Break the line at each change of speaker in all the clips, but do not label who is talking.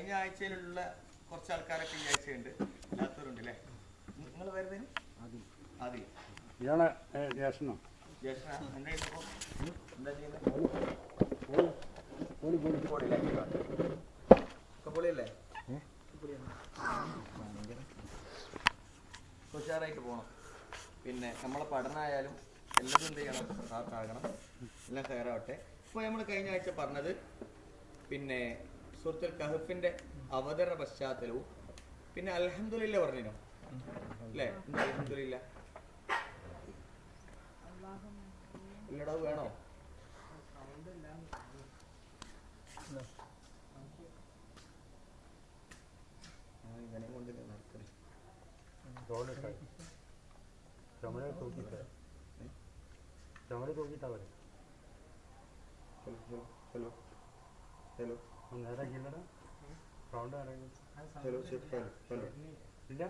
കഴിഞ്ഞ ആഴ്ചയിലുള്ള കുറച്ച് ആൾക്കാരൊക്കെ ഈ ആഴ്ചയുണ്ട്, അല്ലാത്തവരുണ്ട് അല്ലേ? നിങ്ങൾ വരുന്നതിന് ആദ്യം
ഇയാളെ ജ്യേഷ്ഠനോ?
ജ്യേഷ്ഠ എന്താ ചെയ്യുന്നത്? പൊളിയല്ലേ? ഉഷാറായിട്ട് പോകണം. പിന്നെ നമ്മളെ പഠനമായാലും എല്ലാതും എന്ത് ചെയ്യണം? ആകണം, എല്ലാം കയറാവട്ടെ. ഇപ്പോൾ നമ്മൾ കഴിഞ്ഞ ആഴ്ച പറഞ്ഞത് പിന്നെ സൂറത്തുൽ കഹ്ഫിന്റെ അവതരണ പശ്ചാത്തലവും പിന്നെ അൽഹംദുലില്ലാ പറഞ്ഞിനോ അല്ലേ? അൽഹംദുലില്ലാ ഇല്ലടാ, വേണോ? ഇവനെ കൊണ്ട് നടക്കണേ. ഹലോ ഹലോ ഹലോ ഹലോ
ഇല്ല.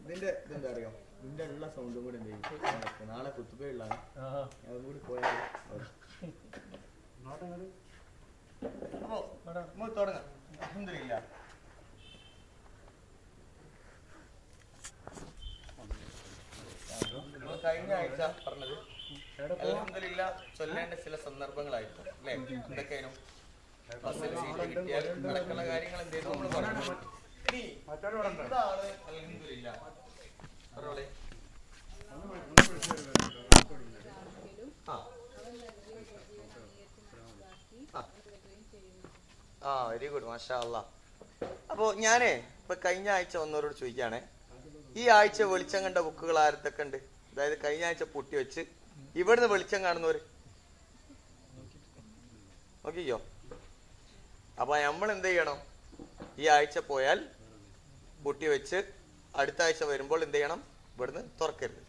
ഇതിന്റെ ഇതെന്താ അറിയോ? ഇതിന്റെ ഉള്ള സൗണ്ടും കൂടെ എന്ത് ചെയ്യും? നാളെ കുത്തുബയുള്ളതാണ്, അതും കൂടി പോയാൽ അപ്പോ നമുക്ക് തുടങ്ങാം. അൽഹംദുലില്ലാ. നമ്മൾ കഴിഞ്ഞ ആഴ്ച പറഞ്ഞത് അൽഹംദുലില്ലാ ചൊല്ലേണ്ട ചില സന്ദർഭങ്ങളായിരുന്നു അല്ലേ? എന്തൊക്കെയായിരുന്നു? കിട്ടിയാൽ നടക്കുന്ന കാര്യങ്ങൾ എന്ത് ചെയ്തു നമ്മൾ പറഞ്ഞു. എന്താണ് അൽഹംദുലില്ലാ? പറഞ്ഞോളെ. വെരി ഗുഡ്, മാഷാ അല്ലാഹ്. അപ്പോൾ ഞാനേ ഇപ്പൊ കഴിഞ്ഞ ആഴ്ച വന്നവരോട് ചോദിക്കുകയാണെ, ഈ ആഴ്ച വെളിച്ചം കണ്ട ബുക്കുകൾ ആരത്തൊക്കെ ഉണ്ട്? അതായത് കഴിഞ്ഞ ആഴ്ച പൊട്ടി വെച്ച് ഇവിടുന്ന് വെളിച്ചം കാണുന്നവര് നോക്കിക്കോ. അപ്പൊ നമ്മൾ എന്ത് ചെയ്യണം? ഈ ആഴ്ച പോയാൽ പൊട്ടി വെച്ച് അടുത്ത ആഴ്ച വരുമ്പോൾ എന്ത് ചെയ്യണം? ഇവിടുന്ന് തുറക്കരുത്.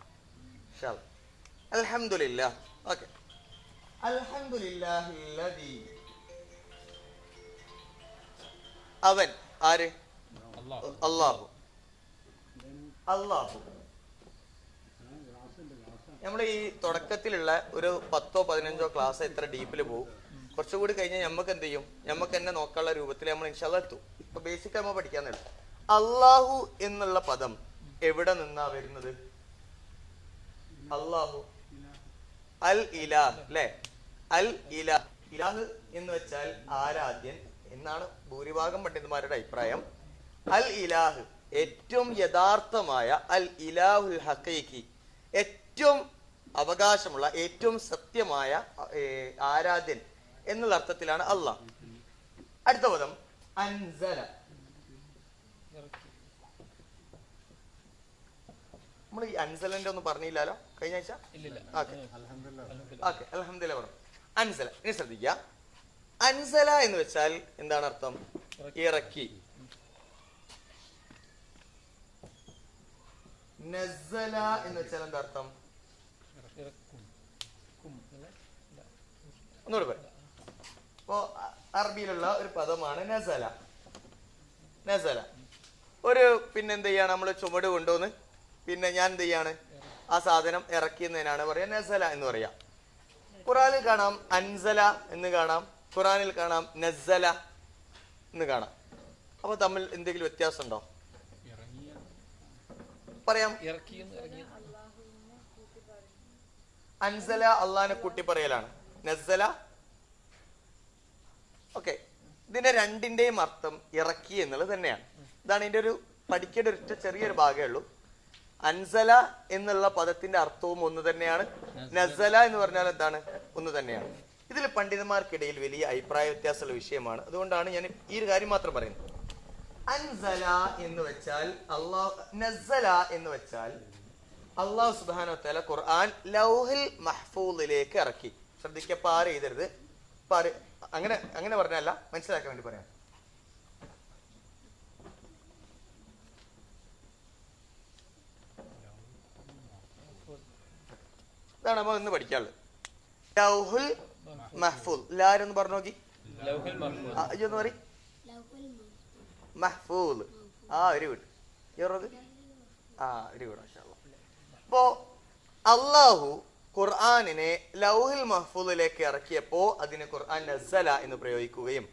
അൽഹംദുലില്ലാ. ഓക്കെ. അൽഹംദുലില്ലാഹില്ലദീ, അവൻ ആര്? അല്ലാഹു. അല്ലാഹു നമ്മൾ ഈ തുടക്കത്തിലുള്ള ഒരു 10-15 ക്ലാസ് എത്ര ഡീപ്പിൽ പോകും. കുറച്ചുകൂടി കഴിഞ്ഞാൽ നമുക്ക് എന്ത് ചെയ്യും? നമുക്ക് തന്നെ നോക്കാനുള്ള രൂപത്തിൽ നമ്മൾ ഇൻഷാ അല്ലാഹ് എത്തും. ഇപ്പൊ ബേസിക് നമ്മൾ പഠിക്കാൻ നേടും. അല്ലാഹു എന്നുള്ള പദം എവിടെ നിന്നാ വരുന്നത്? അല്ലാഹു അൽ ഇലാഹ് അല്ലെ? അൽ ഇലാഹ്. ഇലാഹ് എന്ന് വെച്ചാൽ ആരാധ്യൻ എന്നാണ് ഭൂരിഭാഗം പണ്ഡിതന്മാരുടെ അഭിപ്രായം. അൽ ഇലാഹ് ഏറ്റവും യഥാർത്ഥമായ, അൽ ഇലാഹുൽ ഹഖീഖി ഏറ്റവും അവകാശമുള്ള, ഏറ്റവും സത്യമായ ആരാധ്യൻ എന്നുള്ള അർത്ഥത്തിലാണ് അല്ലാഹ്. അടുത്ത പദം അൻസല. നമ്മൾ ഈ അൻസലന്റെ ഒന്നും പറഞ്ഞില്ലല്ലോ കഴിഞ്ഞ ആഴ്ച. ഓക്കെ, അൽഹംദുലില്ലാ പറഞ്ഞു. അൻസല. ഇനി ശ്രദ്ധിക്കുക, അൻസല എന്ന് വെച്ചാൽ എന്താണ് അർത്ഥം? ഇറക്കി. നസ്സല എന്ന് വെച്ചാൽ എന്താ അർത്ഥം? ഒന്നുകൂടെ പറയാം. ഇപ്പോ അറബിയിലുള്ള ഒരു പദമാണ് നസല. നസല ഒരു പിന്നെ എന്ത് ചെയ്യാണ്? നമ്മൾ ചുമട് കൊണ്ടുവന്ന് പിന്നെ ഞാൻ എന്ത് ചെയ്യാണ്? ആ സാധനം ഇറക്കിയെന്നതിനാണ് പറയാ നസല എന്ന് പറയാ. ഖുറാനിൽ കാണാം അൻസല എന്ന് കാണാം, ഖുറാനിൽ കാണാം നസ്സല എന്ന് കാണാം. അപ്പൊ തമ്മിൽ എന്തെങ്കിലും വ്യത്യാസം ഉണ്ടോ? പറയാം. അൻസല അള്ളാഹിനെ കൂട്ടി പറയലാണ്, നസ്സല. ഓക്കെ, ഇതിന്റെ രണ്ടിന്റെയും അർത്ഥം ഇറക്കി എന്നുള്ളത് തന്നെയാണ്. ഇതാണ് ഇതിന്റെ ഒരു പഠിക്കേണ്ട ഒരു ചെറിയൊരു ഭാഗമേ ഉള്ളൂ. അൻസല എന്നുള്ള പദത്തിന്റെ അർത്ഥവും ഒന്ന് തന്നെയാണ്, നസ്സല എന്ന് പറഞ്ഞാൽ എന്താണ്? ഒന്ന് തന്നെയാണ്. ഇതിൽ പണ്ഡിതന്മാർക്കിടയിൽ വലിയ അഭിപ്രായ വ്യത്യാസമുള്ള വിഷയമാണ്. അതുകൊണ്ടാണ് ഞാൻ ഈ ഒരു കാര്യം മാത്രം പറയുന്നത്. അൻസല എന്ന് വെച്ചാൽ അള്ളാഹു, നസ്സല എന്ന് വെച്ചാൽ അള്ളാഹു സുബ്ഹാനഹു വ തആല ഖുർആൻ ലൗഹിൽ മഹ്ഫൂദിലേക്ക് ഇറക്കി. ശ്രദ്ധിക്കുക, പാര ചെയ്തരുത്. അങ്ങനെ പറഞ്ഞല്ല, മനസ്സിലാക്കാൻ വേണ്ടി പറയാം. ഇതാണ് നമ്മൾ ഇന്ന് പഠിക്കാനുള്ളത്. ലൗഹുൽ മഹ്ഫൂദ്. എല്ലാരും പറഞ്ഞു നോക്കി. ഇതൊന്ന് പറ. Mahfud. Very good. Very good. മാഷാ അല്ലാഹ്. അപ്പോ അള്ളാഹു ഖുർആനിനെ ലൗഹിൽ മഹ്ഫൂദിലേക്ക് ഇറക്കിയപ്പോ അതിന് ഖുർആൻ നസ്സല എന്ന് പ്രയോഗിക്കുകയും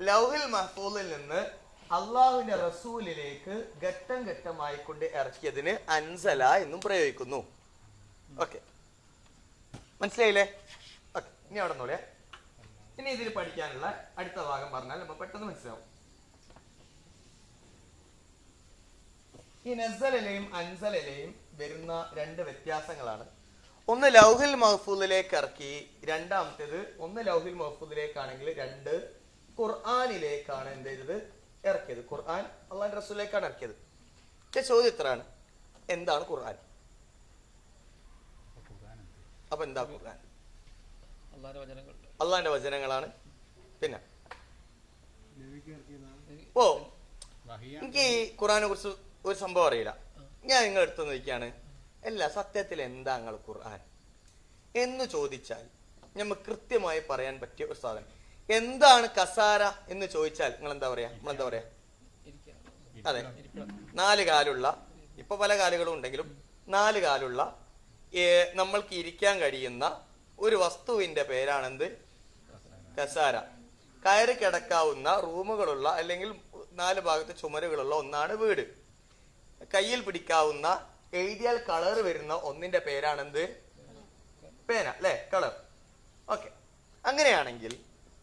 ലൗഹിൽ മഹ്ഫൂദിൽ നിന്ന് അള്ളാഹുവിന്റെ റസൂലിലേക്ക് ഘട്ടം ഘട്ടമായി കൊണ്ട് ഇറക്കിയതിന് അൻസല എന്നും പ്രയോഗിക്കുന്നു. ഓക്കെ, മനസ്സിലായില്ലേ? ഓക്കെ, ഇനി അവിടെ നോളെ. ഇനി ഇതിൽ പഠിക്കാനുള്ള അടുത്ത ഭാഗം പറഞ്ഞാൽ നമ്മൾ പെട്ടെന്ന് മനസ്സിലാവും. ഈ നസ്സലയിലെയും അൻസലയിലെയും വരുന്ന രണ്ട് വ്യത്യാസങ്ങളാണ്. ഒന്ന് ലൗഹിൽ മഹ്ഫൂദിലേക്ക് ഇറക്കി, രണ്ടാമത്തേത് ഒന്ന് ലൗഹിൽ മഹ്ഫൂദിലേക്കാണെങ്കിൽ രണ്ട് ഖുർആനിലേക്കാണ് എന്ത് ചെയ്തത്, ഇറക്കിയത്. ഖുർആൻ അള്ളാഹുവിന്റെ റസൂലിലേക്കാണ് ഇറക്കിയത്. പക്ഷെ ചോദ്യം ഇത്രയാണ്, എന്താണ് ഖുർആൻ? അപ്പൊ എന്താ ഖുർആൻ? അള്ളാഹിന്റെ വചനങ്ങളാണ്. പിന്നെ എനിക്ക് ഈ ഖുർആനെ കുറിച്ച് ഒരു സംഭവം അറിയില്ല. ഞാൻ നിങ്ങൾ എടുത്തു നോക്കിയാണ് അല്ല സത്യത്തിൽ എന്താ നിങ്ങൾ ഖുർആൻ എന്ന് ചോദിച്ചാൽ നമുക്ക് കൃത്യമായി പറയാൻ പറ്റിയ ഒരു സാധനം. എന്താണ് കസാര എന്ന് ചോദിച്ചാൽ നിങ്ങൾ എന്താ പറയാ? നമ്മളെന്താ പറയാ? അതെ, 4 കാലുള്ള, ഇപ്പൊ പല കാലുകളും ഉണ്ടെങ്കിലും 4 കാലുള്ള നമ്മൾക്ക് ഇരിക്കാൻ കഴിയുന്ന ഒരു വസ്തുവിന്റെ പേരാണെന്ത്? കസാര. കയറി കിടക്കാവുന്ന റൂമുകളുള്ള അല്ലെങ്കിൽ 4 ഭാഗത്ത് ചുമരുകളുള്ള ഒന്നാണ് വീട്. കയ്യിൽ പിടിക്കാവുന്ന എഴുതിയാൽ കളർ വരുന്ന ഒന്നിന്റെ പേരാണെന്ത്? പേന, അല്ലെ? കളർ. ഓക്കെ, അങ്ങനെയാണെങ്കിൽ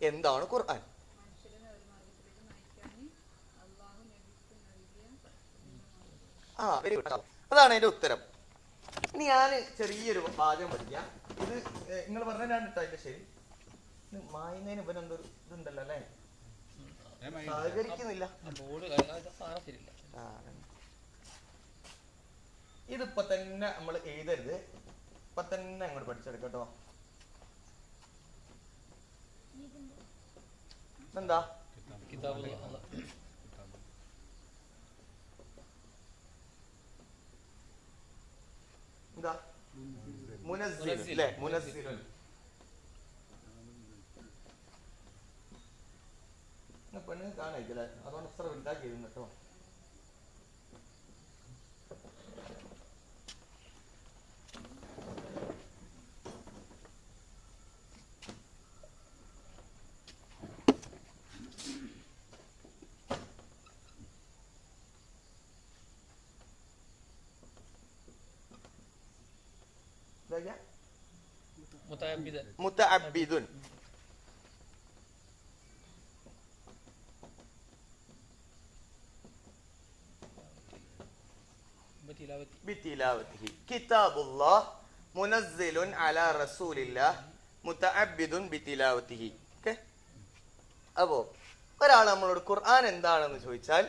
എന്താണ് ഖുർആൻ? വെരി ഗുഡ്, അതാണ് അതിന്റെ ഉത്തരം. ഇനി ഞാൻ ചെറിയൊരു വാചകം പഠിക്കാം. ഇത് നിങ്ങൾ പറഞ്ഞതാണ് കേട്ടോ അതിന്റെ ശരി. മായുന്നതിന് ഇവനെന്തോ ഇതുണ്ടല്ലോ അല്ലെ, സഹകരിക്കുന്നില്ല. ഇതിപ്പോ തന്നെ നമ്മൾ എഴുതരുത്, ഇപ്പൊ തന്നെ അങ്ങോട്ട് പഠിച്ചെടുക്കട്ടോ. എന്താ എന്താ മുനസ്സിൽ അല്ലേ? മുനസ്സിലുൻ. പെണ്ണ് കാണായിക്കല്ലേ, അതുകൊണ്ട് ഇത്ര വലുതാക്കി എഴുതുന്നു കേട്ടോ. മുതഅബ്ബിദുൻ. ബിതിലാവതിഹി. കിതാബുല്ലാഹ് മുനസ്സിലുൻ അലാ റസൂലില്ലാഹ് മുതഅബ്ബിദുൻ ബിതിലാവതിഹി. ഓക്കേ, അപ്പോ ഒരാൾ നമ്മളോട് ഖുർആൻ എന്താണെന്ന് ചോദിച്ചാൽ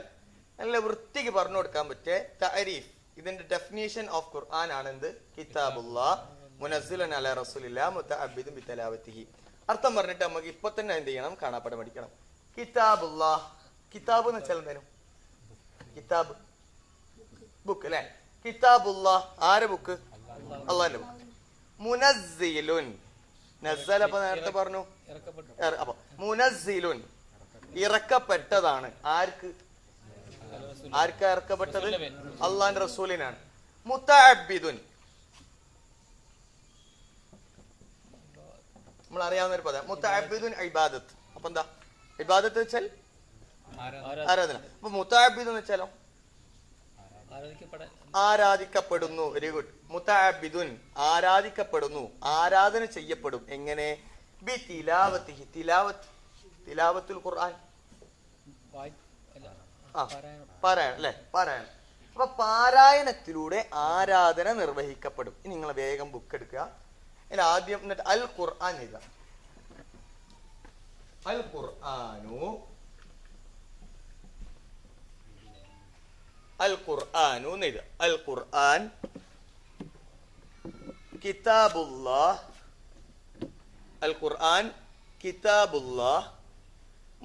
നല്ല വൃത്തിക്ക് പറഞ്ഞു കൊടുക്കാൻ പറ്റിയ തഅരീഫ്, ഇതിന്റെ ഡെഫിനേഷൻ ഓഫ് ഖുർആൻ ആണെന്ത്? കിതാബുല്ലാഹ് മുനസ്സിലുൻ അലാ റസൂലില്ലാഹ് മുതഅബ്ബിദുൻ ബിതിലാവതിഹി. അർത്ഥം പറഞ്ഞിട്ട് നമുക്ക് ഇപ്പൊ തന്നെ എന്ത് ചെയ്യണം? കാണാപ്പാഠം പഠിക്കണം. കിതാബുല്ലാഹ്, കിതാബ് എന്ന് വെച്ചാൽ എന്തേനും? കിതാബ് ബുക്ക് അല്ലെ? കിതാബുല്ലാഹ് ആരെ ബുക്ക്? അള്ളാന്റെ ബുക്ക്. മുനസ്സിലുൻ, നസ്സല അപ്പൊ നേരത്തെ പറഞ്ഞു. അപ്പൊ മുനസ്സിലുൻ ഇറക്കപ്പെട്ടതാണ്. ആർക്ക്? ആർക്കാ ഇറക്കപ്പെട്ടത്? അള്ളാന്റെ റസൂലിനാണ്. മുതഅബ്ബിദുൻ നമ്മൾ അറിയാവുന്ന ഒരു പദം. മുതഅബ്ബിദുൻ ഇബാദത്ത്. അപ്പൊ എന്താ ഇബാദത്ത് വെച്ചാൽ? ആരാധന. അപ്പൊ മുതഅബ്ബിദ് എന്ന് വെച്ചാലോ? ആരാധിക്കപ്പെടുന്നു. Very good. മുതഅബ്ബിദുൻ ആരാധിക്കപ്പെടുന്നു, ആരാധന ചെയ്യപ്പെടും. എങ്ങനെ? ബി തിലാവത്തിഹി. തിലാവത്ത്, തിലാവത്തുൽ ഖുർആൻ, പാരായണം അല്ലെ? പാരായണം. അപ്പൊ പാരായണത്തിലൂടെ ആരാധന നിർവഹിക്കപ്പെടും. ഇനി നിങ്ങൾ വേഗം ബുക്ക് എടുക്കുക. അതിൽ ആദ്യം എന്നിട്ട് അൽ ഖുർആൻ എഴുതുക. അൽ ഖുർആനു, അൽ ഖുർആനു എഴുതുക. അൽ ഖുർആൻ കിതാബുല്ലാഹ്, അൽ ഖുർആൻ കിതാബുല്ലാഹ്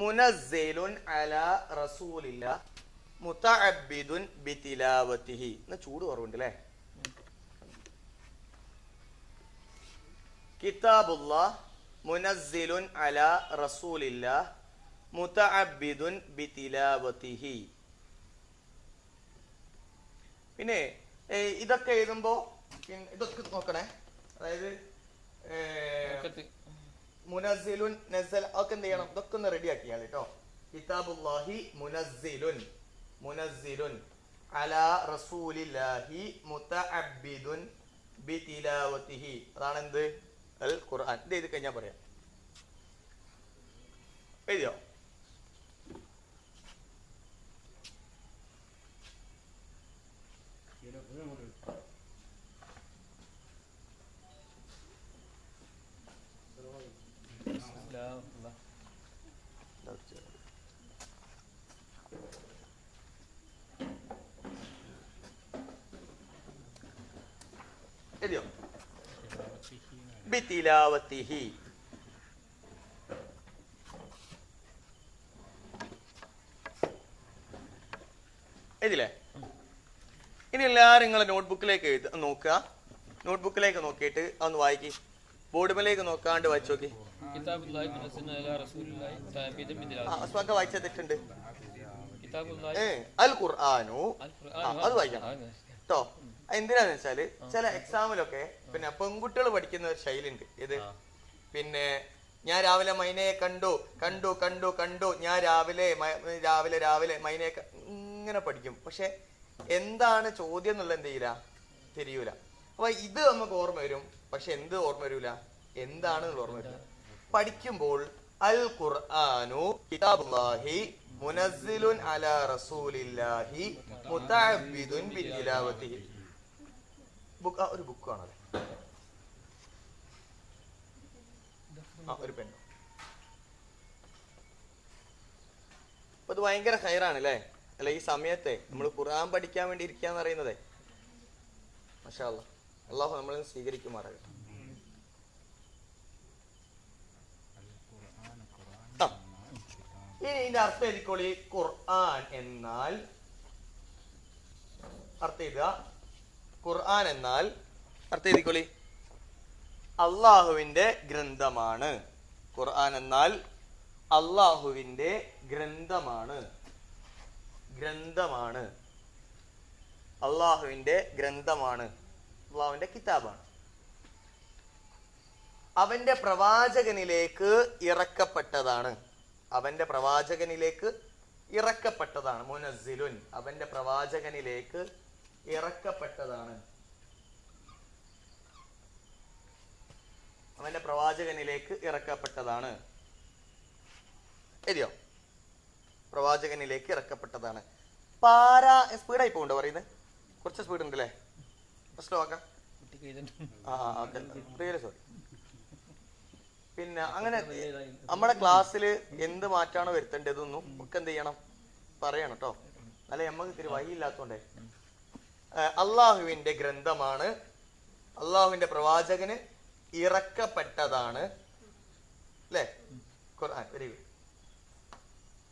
മുനസ്സിലുൻ അലാ റസൂലില്ലാഹ് മുതഅബ്ബിദുൻ ബിതിലാവതിഹി. എന്ന ചൂട് കുറവുണ്ട് അല്ലേ? കിതാബുല്ലാഹ് മുനസ്സിലുൻ അലാ റസൂലില്ലാഹ് മുതഅബ്ബിദുൻ ബിതിലാവതിഹി. പിന്നെ ഇതൊക്കെ എഴുതുമ്പോ ഇതൊക്കെ നോക്കണേ. അതായത് മുനസ്സിലുൻ നസൽ ഒക്കെ എന്ത് ചെയ്യണം, ഇതൊക്കെ ഒന്ന് റെഡി ആക്കിയാൽ കേട്ടോ. കിതാബുല്ലാഹി മുനസ്സിലുൻ അലാ റസൂലില്ലാഹി മുതഅബ്ബിദുൻ ബിതിലാവതിഹി. അതാണ് എന്ത്? അൽ ഖുർആൻ. ഇത് എഴുതി കഴിഞ്ഞാൽ പറയാം. എഴുതിയോ? എഴുതിയോ? ബിതിലാവതിഹി. എഴുതില്ലേ? ഇനി എല്ലാവരും നിങ്ങളെ നോട്ട്ബുക്കിലേക്ക് നോക്കുക. നോട്ട്ബുക്കിലേക്ക് നോക്കിയിട്ട് അതൊന്ന് വായിക്കി. ബോർഡുമേലേക്ക് നോക്കാണ്ട് വായിച്ചു നോക്കി. വായിച്ച തെറ്റുണ്ട്. അൽ ഖുർആനു അത് വായിക്കണം കേട്ടോ. എന്തിനാന്ന് വെച്ചാല് ചില എക്സാമിലൊക്കെ പിന്നെ പെൺകുട്ടികൾ പഠിക്കുന്ന ഒരു ശൈലി ഉണ്ട്. ഇത് പിന്നെ ഞാൻ രാവിലെ മൈനയെ കണ്ടു ഞാൻ രാവിലെ മൈനയെ ഇങ്ങനെ പഠിക്കും. പക്ഷെ എന്താണ് ചോദ്യം എന്നുള്ള എന്ത് ചെയ്യില്ല, തിരിയൂല. അപ്പൊ ഇത് നമുക്ക് ഓർമ്മ വരും, പക്ഷെ എന്ത് ഓർമ്മ വരൂല, എന്താണ് ഓർമ്മ വരില്ല. പഠിക്കുമ്പോൾ അൽ ഖുർആനു കിതാബുല്ലാഹി മുനസ്സിലുൻ അലാ റസൂലില്ലാഹി മുതഅബ്ബിദുൻ ബിതിലാവതിഹി. ഒരു ബുക്കാണത്. ഒരു പെണ്ണ്. അപ്പൊ ഇത് ഭയങ്കര ഹൈറാണ് അല്ലേ? അല്ല, ഈ സമയത്തെ നമ്മൾ ഖുർആൻ പഠിക്കാൻ വേണ്ടി ഇരിക്കാന്ന് പറയുന്നത്. മാഷാ അല്ലാഹ്, അല്ലാഹു നമ്മളെ സ്വീകരിക്കുമാറാകട്ടെ. ഇനി ഇതിന്റെ അർത്ഥം എഴുതിക്കോളി. ഖുർആൻ എന്നാൽ അർത്ഥം എഴുതുക. ഖുർആൻ എന്നാൽ അർത്ഥം എഴുതിക്കോളി, അള്ളാഹുവിന്റെ ഗ്രന്ഥമാണ്. ഖുർആൻ എന്നാൽ അള്ളാഹുവിന്റെ ഗ്രന്ഥമാണ്. അള്ളാഹുവിന്റെ ഗ്രന്ഥമാണ്, അള്ളാഹുവിന്റെ കിതാബാണ്. അവന്റെ പ്രവാചകനിലേക്ക് ഇറക്കപ്പെട്ടതാണ്. മുനസ്സിലുൻ അവന്റെ പ്രവാചകനിലേക്ക് ഇറക്കപ്പെട്ടതാണ്. എഴുതിയോ? പ്രവാചകനിലേക്ക് ഇറക്കപ്പെട്ടതാണ്. സ്പീഡായി പോകണ്ടോ പറയുന്നത്? കുറച്ച് സ്പീഡ് ഉണ്ട് അല്ലേ? സ്ലോ ആക്കാം. സോറി. പിന്നെ അങ്ങനെ നമ്മുടെ ക്ലാസ്സിൽ എന്ത് മാറ്റാണോ വരുത്തേണ്ടതെന്നും ഒക്കെ എന്ത് ചെയ്യണം, പറയണം കേട്ടോ. അല്ലെ നമുക്ക് ഇത്തിരി വഴിയില്ലാത്തോണ്ടേ. അള്ളാഹുവിന്റെ ഗ്രന്ഥമാണ്, അള്ളാഹുവിന്റെ പ്രവാചകന് ഇറക്കപ്പെട്ടതാണ് അല്ലെ ഖുർആൻ. Very good.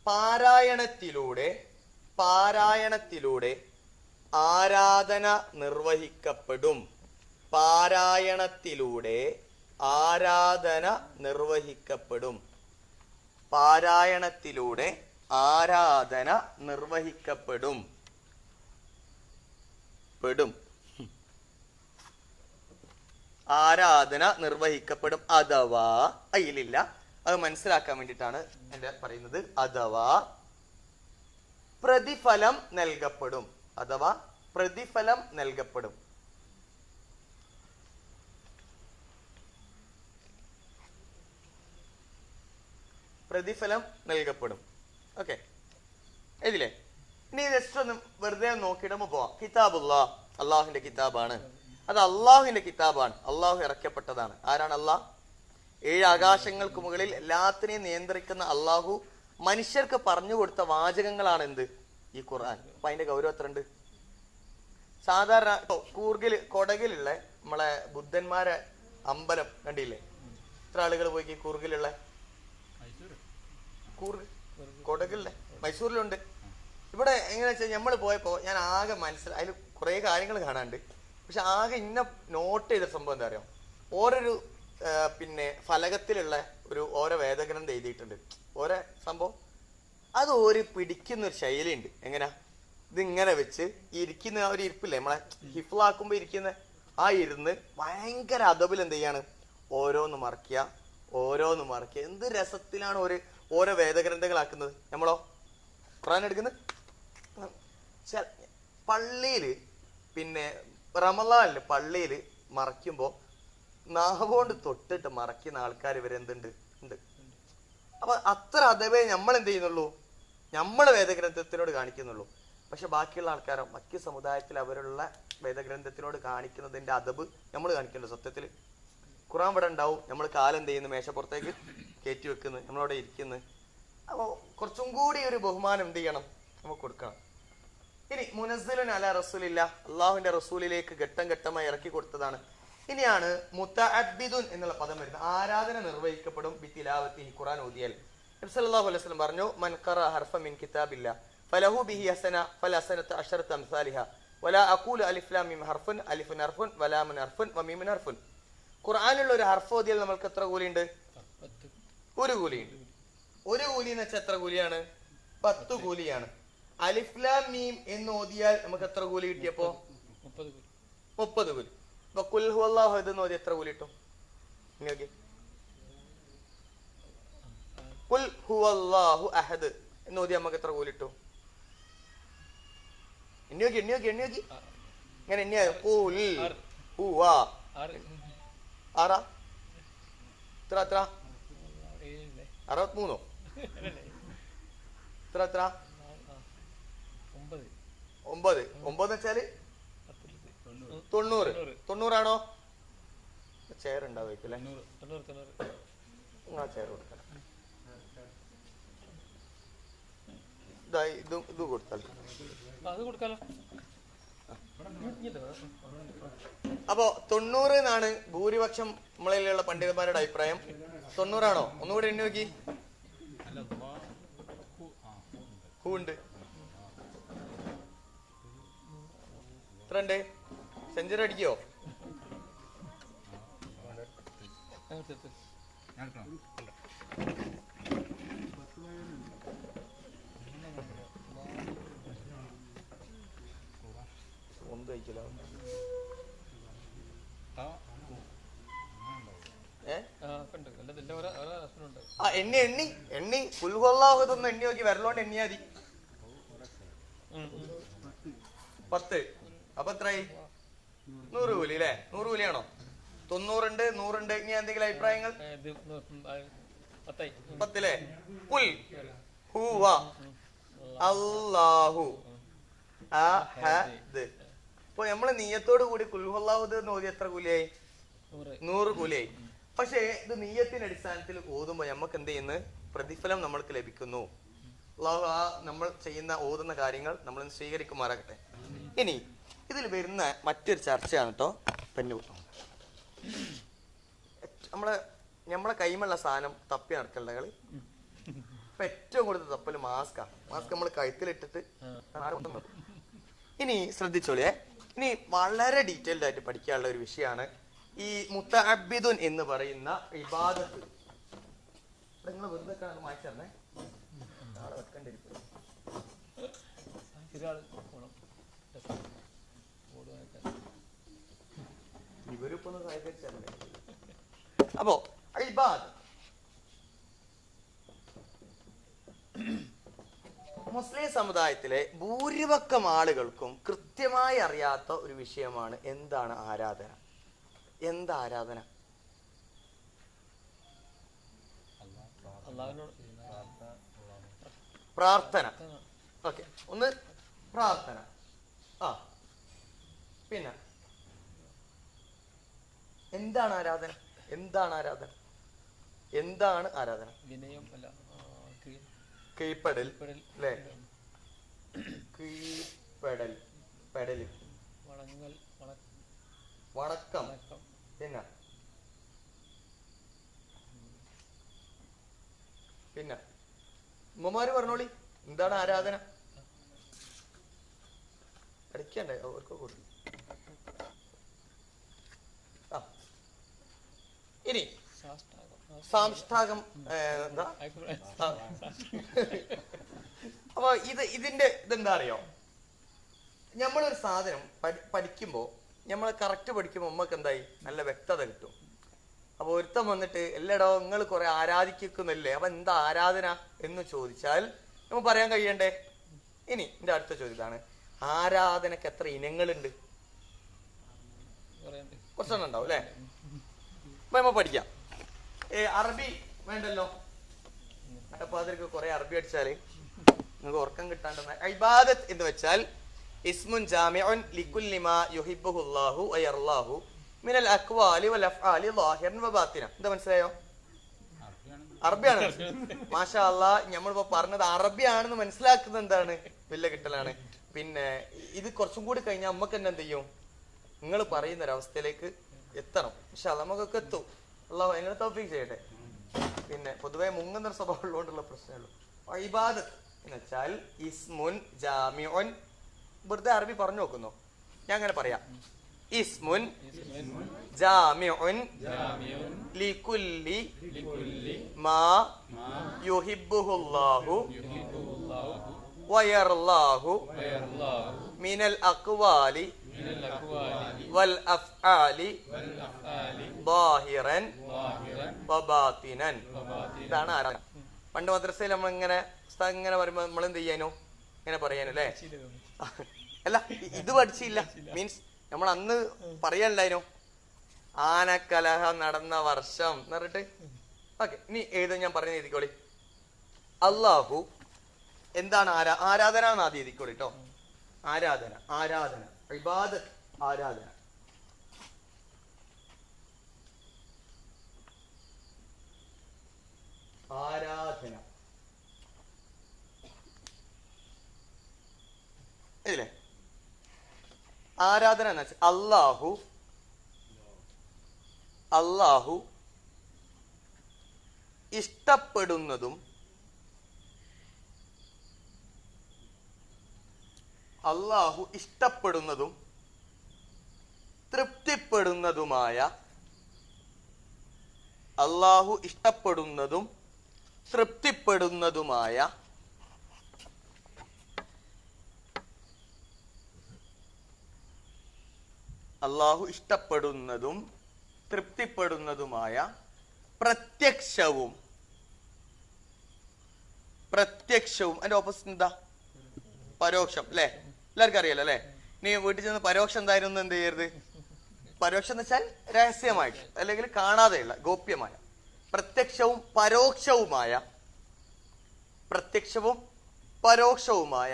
പാരായണത്തിലൂടെ ആരാധന നിർവഹിക്കപ്പെടും. പാരായണത്തിലൂടെ ആരാധന നിർവഹിക്കപ്പെടും. അഥവാ അയിലില്ല, അത് മനസ്സിലാക്കാൻ വേണ്ടിയിട്ടാണ് എന്റെ പറയുന്നത്. അഥവാ പ്രതിഫലം നൽകപ്പെടും. ഓക്കെ, ഇതില്ലേ? ഇനി ജസ്റ്റ് ഒന്ന് വെറുതെ നോക്കിയിടുമ്പോ പോവാം. കിതാബുല്ലാഹ് അള്ളാഹുവിന്റെ കിതാബാണ്. അത് അള്ളാഹുവിന്റെ കിതാബാണ്, അള്ളാഹു ഇറക്കപ്പെട്ടതാണ്. ആരാണ് അള്ളാഹ്? 7 ആകാശങ്ങൾക്ക് മുകളിൽ എല്ലാത്തിനെയും നിയന്ത്രിക്കുന്ന അള്ളാഹു മനുഷ്യർക്ക് പറഞ്ഞു കൊടുത്ത വാചകങ്ങളാണ് എന്ത്? ഈ ഖുർആൻ. അപ്പൊ അതിന്റെ ഗൗരവം എത്ര ഉണ്ട്? സാധാരണ കൊടകിലുള്ള നമ്മളെ ബുദ്ധന്മാരെ അമ്പലം കണ്ടില്ലേ? എത്ര ആളുകൾ പോയി കൂർഗിലുള്ള കൊടകിലെ മൈസൂരിലുണ്ട്. ഇവിടെ എങ്ങനെയാ വെച്ചാൽ നമ്മൾ പോയപ്പോ ഞാൻ ആകെ അതിൽ കുറെ കാര്യങ്ങൾ കാണാണ്ട്. പക്ഷെ ആകെ ഇന്ന നോട്ട് ചെയ്ത സംഭവം എന്താ അറിയാം? ഓരോരു പിന്നെ ഫലകത്തിലുള്ള ഓരോ വേദഗ്രന്ഥം എഴുതിയിട്ടുണ്ട്. ഓരോ സംഭവം അത് പിടിക്കുന്ന ഒരു ശൈലിയുണ്ട്. എങ്ങനെയാ? ഇതിങ്ങനെ വെച്ച് ഇരിക്കുന്ന ഒരു ഇരിപ്പില്ലേ, നമ്മളെ ഹിഫ്ലാക്കുമ്പോ ഇരിക്കുന്ന ആ ഇരുന്ന് ഭയങ്കര അദബിൽ എന്ത് ചെയ്യാണ് ഓരോന്ന് മറക്കുക. എന്ത് രസത്തിലാണ് ഓരോ വേദഗ്രന്ഥങ്ങളാക്കുന്നത്. നമ്മളോ ഖുർആൻ എടുക്കുന്നത് പള്ളിയില്, പിന്നെ റമളാനില് പള്ളിയില് മറയ്ക്കുമ്പോ നാവുകൊണ്ട് തൊട്ടിട്ട് മറയ്ക്കുന്ന ആൾക്കാർ ഇവരെന്തുണ്ട് ഉണ്ട്. അപ്പൊ അത്ര അദബേ നമ്മൾ എന്ത് ചെയ്യുന്നുള്ളൂ, നമ്മളെ വേദഗ്രന്ഥത്തിനോട് കാണിക്കുന്നുള്ളൂ. പക്ഷെ ബാക്കിയുള്ള ആൾക്കാരോ ബാക്കി സമുദായത്തിൽ അവരുള്ള വേദഗ്രന്ഥത്തിനോട് കാണിക്കുന്നതിന്റെ അദബ് നമ്മൾ കാണിക്കുന്നുണ്ട്. സത്യത്തിൽ ഖുർആൻ ഇവിടെ ഉണ്ടാവും, നമ്മൾ കാലെന്ത് ചെയ്യുന്നു മേശപ്പുറത്തേക്ക് കയറ്റി വെക്കുന്നു, നമ്മളവിടെ ഇരിക്കുന്നു. അപ്പോൾ കുറച്ചും കൂടി ഒരു ബഹുമാനം എന്ത് ചെയ്യണം, നമുക്ക് കൊടുക്കണം. ഇനി മുനസ്സലുൻ അലാ റസൂലില്ല, അള്ളാഹുവിന്റെ റസൂലിലേക്ക് ഘട്ടം ഘട്ടമായി ഇറക്കി കൊടുത്തതാണ്. ഇനിയാണ് മുതഅബ്ബിദുൻ എന്നുള്ള പദം വരുന്നത്. ആരാധന നിർവഹിക്കപ്പെടും ബിതിലാവത്തിഹി, ഖുർആൻ ഓതിയാൽ. നബി സല്ലല്ലാഹു അലൈഹി വസല്ലം പറഞ്ഞു, മൻ ഖറഅ ഹർഫൻ മിൻ കിതാബില്ലാ ഫലഹു ബിഹി ഹസന ഫലഹസനത്തു അശറത്തു അംസാലിഹ വലാ അഖൂലു അലിഫ് ലാം മീം ഹർഫുൻ അലിഫുൻ ഹർഫുൻ വലാമുൻ ഹർഫുൻ വമീമുൻ ഹർഫുൻ. ഖുർആനിലുള്ള ഒരു ഹർഫ് ഓതിയാൽ നമ്മൾക്ക് എത്ര കൂലിയുണ്ട്? ഒരു കൂലിയുണ്ട്. ഒരു കൂലി എന്ന് വെച്ചാൽ എത്ര കൂലിയാണ്? 10 കൂലിയാണ്. അലിഫ് ലാം മീം എന്ന് ഓതിയാൽ നമുക്ക് എത്ര കൂലി കിട്ടിയപ്പോ? 30 കൂലി. അപ്പൊ ഖുൽ ഹുവല്ലാഹു അഹദ് എന്ന് ഓതി എത്ര കൂലി കിട്ടും? ഖുൽ ഹുവല്ലാഹു അഹദ് എന്ന് ഓതി നമുക്ക് എത്ര കൂലി കിട്ടും? എണ്ണിയോക്കി ഇങ്ങനെ എണ്ണിയായോ? ഖുൽ ഹുവ ആറാ എത്ര 63 എത്ര 9 വെച്ചാല് 90 ചെയർ ഉണ്ടാവുമായിരിക്കും അല്ലെ? ആ ചെയർ കൊടുക്കണം. ഇത് കൊടുത്താൽ അപ്പോ 90 എന്നാണ് ഭൂരിപക്ഷം നമ്മളിലുള്ള പണ്ഡിതന്മാരുടെ അഭിപ്രായം. 90 ഒന്നുകൂടി എണ്ണി നോക്കി. ഹൂ ഉണ്ട് എത്ര ഉണ്ട്? സെഞ്ചുറി അടിക്കോ? ഒന്ന് കഴിച്ചില്ല. എണ്ണി പുൽകൊള്ളാഹുതൊന്നും എണ്ണി നോക്കി വരലോണ്ട് എണ്ണിയാ മതി. 10 അപ്പൊ എത്രയായി? 100 കൂലി അല്ലെ? 100 കൂലിയാണോ? 90 100 ഇനി എന്തെങ്കിലും അഭിപ്രായങ്ങൾ? 10 കുൽ ഹുവ അല്ലാഹു അഹദ്. ഇപ്പൊ നമ്മള് നീയത്തോട് കൂടി കുൽ ഹുവല്ലാഹു ഓതി എത്ര കൂലിയായി? 100 കൂലിയായി. പക്ഷേ ഇത് നീയത്തിന്റെ അടിസ്ഥാനത്തിൽ ഓതുമ്പോ നമുക്ക് എന്ത് ചെയ്യുന്നു? പ്രതിഫലം നമ്മൾക്ക് ലഭിക്കുന്നു. അല്ലാഹു നമ്മൾ ചെയ്യുന്ന ഓതുന്ന കാര്യങ്ങൾ നമ്മൾ സ്വീകരിക്കുമാറാകട്ടെ. ഇനി ഇതിൽ വരുന്ന മറ്റൊരു ചർച്ചയാണ് കേട്ടോ. പെണ്ണു നമ്മളെ കൈമുള്ള സാധനം തപ്പി നടക്കണ്ട കളി. ഇപ്പൊ ഏറ്റവും കൂടുതൽ തപ്പല് മാസ്കാണ്. മാസ്ക് നമ്മൾ കഴുത്തിലിട്ടിട്ട്. ഇനി ശ്രദ്ധിച്ചോളിയേ, ഇനി വളരെ ഡീറ്റെയിൽഡ് ആയിട്ട് പഠിക്കാനുള്ള ഒരു വിഷയമാണ് ഈ മുതഅബ്ബിദുൻ എന്ന് പറയുന്ന ഇബാദത്ത്. നിങ്ങൾ വെറുതെ മാറ്റിത്തരണേ, നാളെ വെക്കേണ്ടിരിക്കും. ഇവരിപ്പോ സഹകരിച്ചല്ലേ. അപ്പോ ഇബാദത്ത് മുസ്ലിം സമുദായത്തിലെ ഭൂരിപക്ഷം ആളുകൾക്കും കൃത്യമായി അറിയാത്ത ഒരു വിഷയമാണ്. എന്താണ് ആരാധന? എന്താ ആരാധന? പ്രാർത്ഥന. ഓക്കെ, ഒന്ന് പ്രാർത്ഥന. പിന്നെ എന്താണ് ആരാധന? എന്താണ് ആരാധന? കീഴ്പ്പെടൽ അല്ലേ? കീഴ്പ്പെടൽ, പെടല്, വണക്കം. പിന്നെ ഉമ്മമാര് പറഞ്ഞോളി, എന്താണ് ആരാധന? പഠിക്കണ്ടേ? അവർക്ക് കൊടുക്കും. ഇനി സാഷ്ടാംഗം എന്താ? അപ്പൊ ഇതിന്റെ ഇതെന്താ അറിയോ? നമ്മളൊരു സാധനം പഠിക്കുമ്പോ നമ്മൾ കറക്റ്റ് പഠിക്കുമ്പോൾ നമുക്ക് എന്തായി നല്ല വ്യക്തത കിട്ടും. അപ്പൊ ഒരുത്തം വന്നിട്ട് എല്ലാടോ നിങ്ങൾ കുറെ ആരാധിക്കുന്നില്ലേ, അപ്പൊ എന്താ ആരാധന എന്ന് ചോദിച്ചാൽ നമുക്ക് പറയാൻ കഴിയണ്ടേ? ഇനി എന്റെ അടുത്ത ചോദ്യം ഇതാണ്, ആരാധനക്ക് എത്ര ഇനങ്ങളുണ്ട്? കുറച്ചെണ്ണം ഉണ്ടാവും അല്ലെ? അപ്പൊ നമ്മ പഠിക്കാം. അറബി വേണ്ടല്ലോ, അപ്പൊ അതിലേക്ക് കുറെ അറബി അടിച്ചാല് നിങ്ങൾക്ക് ഉറക്കം കിട്ടാണ്ടെന്ന. ഇബാദത്ത് എന്ന് വെച്ചാൽ ഇസ്മുൻ ജാമിഉൻ ലികുല്ലി മാ യുഹിബ്ബുഹുല്ലാഹു വയർലാഹു മിനൽ അഖ്വാലി വൽ അഫ്ആലി ളാഹിറൻ വബാത്തിന. എന്താ മനസ്സിലായോ? അറബിയാണ്. മാഷാ അല്ലാഹ്, നമ്മളിപ്പോ പറഞ്ഞത് അറബിയാണെന്ന് മനസ്സിലാക്കുന്നത് എന്താണ് വലിയ കിട്ടലാണ്. പിന്നെ ഇത് കുറച്ചും കൂടി കഴിഞ്ഞാൽ നമുക്ക് തന്നെ എന്ത് ചെയ്യും, നിങ്ങൾ പറയുന്ന ഒരവസ്ഥയിലേക്ക് എത്തണം. ഇൻഷാ അല്ലാഹ് നമുക്കൊക്കെ എത്തും. അല്ലാഹു അതിനെ തൗഫീഖ് ചെയ്യട്ടെ. പിന്നെ പൊതുവെ മുങ്ങുന്ന സ്വഭാവം ഉള്ളതുകൊണ്ടുള്ള പ്രശ്നമുള്ളൂ. ഇബാദത്ത് എന്ന് വെച്ചാൽ ഇസ്മുൻ ജാമിഉൻ, വെറുതെ അറബി പറഞ്ഞു നോക്കുന്നു, ഞാൻ അങ്ങനെ പറയാം. ഇസ്മുൻ ജാമിഉൻ ലികുല്ലി മാ യുഹിബ്ബുഹുല്ലാഹു വയർലാഹു മിനൽ അഖ്വാലി വൽ അഫ്ആലി ളാഹിറൻ വബാത്തിനൻ. ഇതാണ് ആരാധന. പണ്ട് മദ്രസയിൽ നമ്മൾ ഇങ്ങനെ പറയുമ്പോ നമ്മൾ എന്ത് ചെയ്യാനോ ഇങ്ങനെ പറയാനോ അല്ലേ? അല്ല, ഇത് പഠിച്ചില്ല. മീൻസ് നമ്മൾ അന്ന് പറയാനുണ്ടായിനോ ആനക്കലഹം നടന്ന വർഷം എന്ന് പറഞ്ഞിട്ട്. ഓക്കെ, ഇനി ഏത് ഞാൻ പറഞ്ഞ എഴുതിക്കോളി. അല്ലാഹു എന്താണ് ആരാധന എന്ന് ആദ്യം എഴുതിക്കോളി കേട്ടോ. ആരാധന ഇബാദത്ത്, ആരാധന. ഇതിലെ ആരാധന എന്ന് വെച്ചാൽ അല്ലാഹു ഇഷ്ടപ്പെടുന്നതും തൃപ്തിപ്പെടുന്നതുമായ പ്രത്യക്ഷവും അതിന്റെ ഓപ്പോസിറ്റ് എന്താ? പരോക്ഷം അല്ലെ? എല്ലാവർക്കും അറിയാലോ അല്ലെ? നീ വീട്ടിൽ ചെന്ന് പരോക്ഷം എന്തായിരുന്നു എന്ത് ചെയ്യരുത്. പരോക്ഷം എന്ന് വെച്ചാൽ രഹസ്യമായിട്ട് അല്ലെങ്കിൽ കാണാതെയുള്ള ഗോപ്യമായ. പ്രത്യക്ഷവും പരോക്ഷവുമായ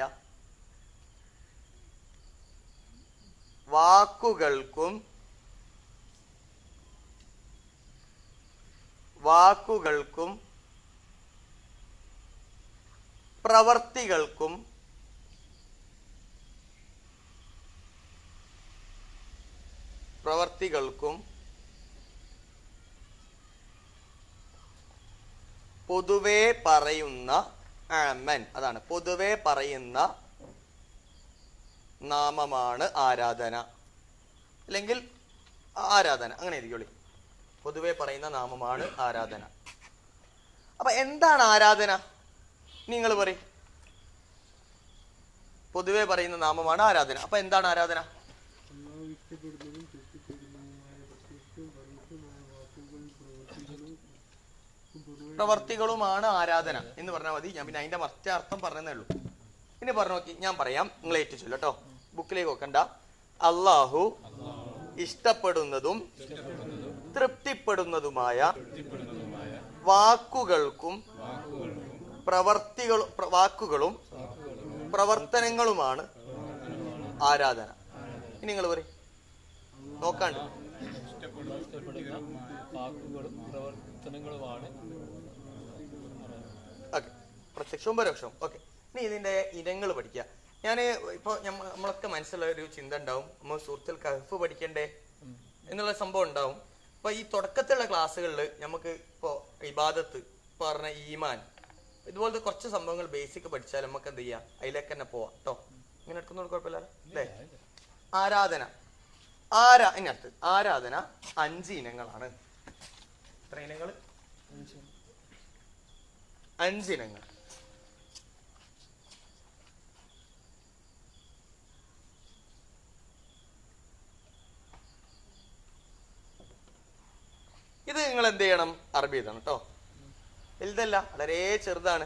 വാക്കുകൾക്കും പ്രവർത്തികൾക്കും പൊതുവെ പറയുന്ന അതാണ് പൊതുവെ പറയുന്ന നാമമാണ് ആരാധന, അല്ലെങ്കിൽ ആരാധന, അങ്ങനെ ഇരിക്കോളി. പൊതുവെ പറയുന്ന നാമമാണ് ആരാധന. അപ്പൊ എന്താണ് ആരാധന? നിങ്ങൾ പറയും. പൊതുവെ പറയുന്ന നാമമാണ് ആരാധന. അപ്പൊ എന്താണ് ആരാധന? പ്രവർത്തികളുമാണ് ആരാധന എന്ന് പറഞ്ഞാൽ മതി. ഞാൻ പിന്നെ അതിന്റെ മറ്റേ അർത്ഥം പറഞ്ഞതേ ഉള്ളൂ. ഇനി പറഞ്ഞു നോക്കി, ഞാൻ പറയാം, നിങ്ങൾ ഏറ്റിച്ചല്ലോ കേട്ടോ. ബുക്കിലേക്ക് വെക്കണ്ട. അല്ലാഹു ഇഷ്ടപ്പെടുന്നതും തൃപ്തിപ്പെടുന്നതുമായ വാക്കുകളും പ്രവർത്തനങ്ങളുമാണ് ആരാധന. ഇനി നിങ്ങൾ പറയും, നോക്കാണ്ട്. ഓക്കെ, പ്രത്യക്ഷവും പരോക്ഷവും. ഓക്കെ, ഇനി ഇതിന്റെ ഇനങ്ങൾ പഠിക്കുക. ഞാൻ ഇപ്പൊ നമ്മളൊക്കെ മനസ്സിലുള്ള ഒരു ചിന്ത ഉണ്ടാവും, നമ്മൾ സൂറത്തുൽ കഹ്ഫ് പഠിക്കണ്ടേ എന്നുള്ള സംഭവം ഉണ്ടാവും. അപ്പൊ ഈ തുടക്കത്തിലുള്ള ക്ലാസ്സുകളിൽ നമുക്ക് ഇപ്പോ ഇബാദത്ത്, ഇപ്പൊ പറഞ്ഞ ഈമാൻ, ഇതുപോലത്തെ കുറച്ച് സംഭവങ്ങൾ ബേസിക് പഠിച്ചാൽ നമുക്ക് എന്ത് ചെയ്യാം, അതിലേക്ക് തന്നെ പോവാം കേട്ടോ. ഇങ്ങനെ എടുക്കുന്നതുകൊണ്ട് കുഴപ്പമില്ല അല്ലേ? ആരാധന ഇതിനകത്ത് ആരാധന 5 ഇനങ്ങളാണ്. എത്ര ഇനങ്ങൾ? 5 ഇനങ്ങൾ. ചെയ്യണം? അറബി എഴുതണം കേട്ടോ. വലുതല്ല, വളരെ ചെറുതാണ്.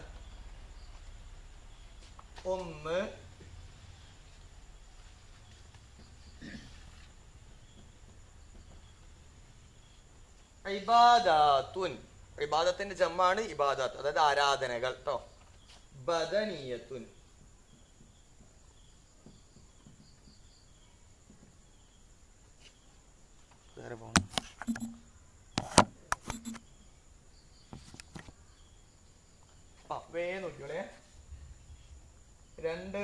1 ഇബാദാത്തുൻ. ഇബാദത്തിന്റെ ജമ്മാണ് ഇബാദാത്ത്, അതായത് ആരാധനകൾ കേട്ടോ. ബദനിയത്തുൻ. നോക്കിയോളെ. 2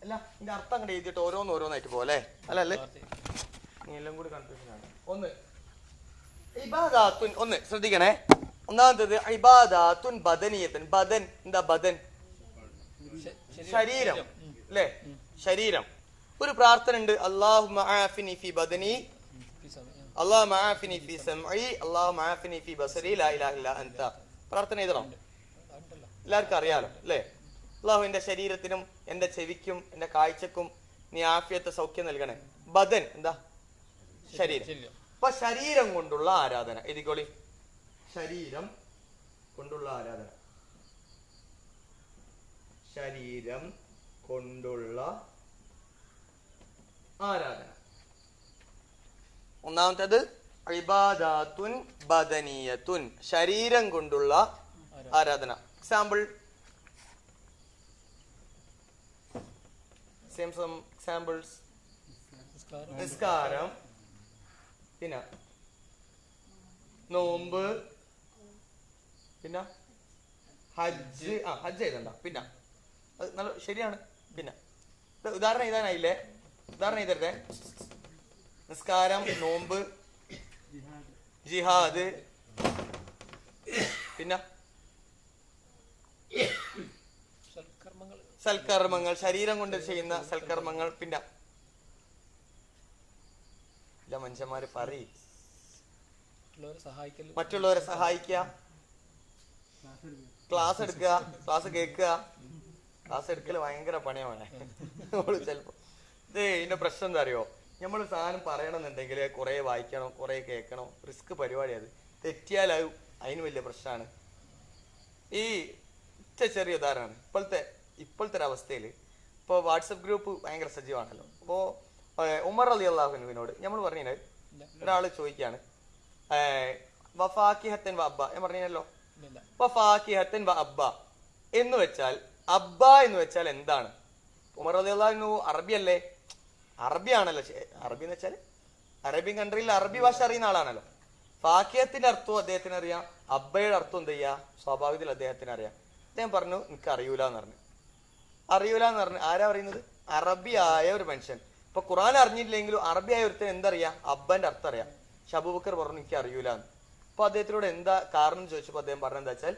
അല്ല, ഇതിന്റെ അർത്ഥം അങ്ങോട്ട് എഴുതിയിട്ട് ഓരോന്നായിട്ട് പോലെ അല്ലേ? എല്ലാം കൂടി കൺഫ്യൂഷൻ ആണ്. 1 ഇബാദാത്തുൻ. 1 ശ്രദ്ധിക്കണേ. ഒന്നാമത്തത് ഇബാദാത്തുൻ ബദനിയത്തുൻ. ബദൻ എന്താ? ബദൻ ശരീരം അല്ലേ? ശരീരം. ഒരു പ്രാർത്ഥന ഉണ്ട്, അല്ലാഹുമ്മ ആഫിനി ഫി ബദനി, അല്ലാഹുമ്മ ആഫിനി ഫി സമഇ, അല്ലാഹുമ്മ ആഫിനി ഫി ബസരി, ലാ ഇലാഹ ഇല്ലാ അൻത. പ്രാർത്ഥന എഴുതണം, എല്ലാവർക്കും അറിയാലോ അല്ലേ? അല്ലാഹു എന്റെ ശരീരത്തിനും എന്റെ ചെവിക്കും എന്റെ കാഴ്ചക്കും നീ ആഫിയത്ത് സൗഖ്യം നൽകണേ. ബദൻ എന്താ? ശരീരം. അപ്പൊ ശരീരം കൊണ്ടുള്ള ആരാധന എഴുതിക്കോളി. ശരീരം കൊണ്ടുള്ള ആരാധന. ശരീരം കൊണ്ടുള്ള ആരാധന. ഒന്നാമത്തേത് ഇബാദാത്തുൻ ബദനിയത്തുൻ, ശരീരം കൊണ്ടുള്ള ആരാധന. Example, some examples. നിസ്കാരം, പിന്നെ നോമ്പ്, പിന്നെ ഹജ്ജ്. ഹജ്ജ് എഴുതണ്ട, പിന്നെ അത് നല്ല ശരിയാണ്. പിന്നെ ഉദാഹരണം എഴുതാനായില്ലേ? ഉദാഹരണം എഴുതരുതേ. നിസ്കാരം, നോമ്പ്, ജിഹാദ്, പിന്നെ സൽക്കർമ്മങ്ങൾ, ശരീരം കൊണ്ട് ചെയ്യുന്ന സൽക്കർമ്മങ്ങൾ. പിന്നെ ഇല്ല, മനുഷ്യന്മാര് പറയും, മറ്റുള്ളവരെ സഹായിക്കുക, ക്ലാസ് എടുക്കുക, ക്ലാസ് കേൾക്കുക. ക്ലാസ് എടുക്കല് ഭയങ്കര പണിയാണ് ചിലപ്പോ. ഇതിന്റെ പ്രശ്നം എന്താ അറിയോ? നമ്മൾ സാധനം പറയണമെന്നുണ്ടെങ്കിൽ കുറെ വായിക്കണം, കുറെ കേൾക്കണം, റിസ്ക് പരിപാടി. അത് തെറ്റിയാൽ അതിന് വലിയ പ്രശ്നമാണ്. ഈ ചെറിയ ഉദാഹരണമാണ്. ഇപ്പോഴത്തെ ഒരു അവസ്ഥയിൽ ഇപ്പോൾ വാട്സപ്പ് ഗ്രൂപ്പ് ഭയങ്കര സജീവമാണല്ലോ. അപ്പോൾ ഉമർ റളിയല്ലാഹു അൻഹുവിനോട് നമ്മൾ പറഞ്ഞത്, ഒരാൾ ചോദിക്കുകയാണ് വഫാക്കിഹത്തൻ വ അബ്ബ. ഞാൻ പറഞ്ഞല്ലോ വഫാക്കിഹത്തൻ വ അബ്ബ എന്ന് വെച്ചാൽ, അബ്ബ എന്ന് വെച്ചാൽ എന്താണ്? ഉമർ റളിയല്ലാഹു അൻഹു അറബിയല്ലേ? അറബിയാണല്ലോ. അറബി എന്ന് വെച്ചാൽ അറേബ്യൻ കൺട്രിയിൽ അറബി ഭാഷ അറിയുന്ന ആളാണല്ലോ. ഫാക്കിഹത്തിന്റെ അർത്ഥവും അദ്ദേഹത്തിന് അറിയാം, അബ്ബയുടെ അർത്ഥം എന്ത് ചെയ്യാ സ്വാഭാവികത്തിൽ അദ്ദേഹത്തിന് അറിയാം. അദ്ദേഹം പറഞ്ഞു എനിക്ക് അറിയൂല എന്ന് പറഞ്ഞു. അറിയൂല എന്ന് പറഞ്ഞു ആരാ പറയുന്നത്? അറബിയായ ഒരു മനുഷ്യൻ. ഇപ്പൊ ഖുർആൻ അറിഞ്ഞിട്ടില്ലെങ്കിലും അറബിയായ ഒരുത്തൻ എന്തറിയാം? അബ്ബന്റെ അർത്ഥം അറിയാം. പക്ഷെ അബൂബക്കർ പറഞ്ഞു എനിക്ക് അറിയൂല എന്ന്. അപ്പൊ അദ്ദേഹത്തിനോട് എന്താ കാരണം ചോദിച്ചപ്പോ അദ്ദേഹം പറഞ്ഞ എന്താ വെച്ചാൽ,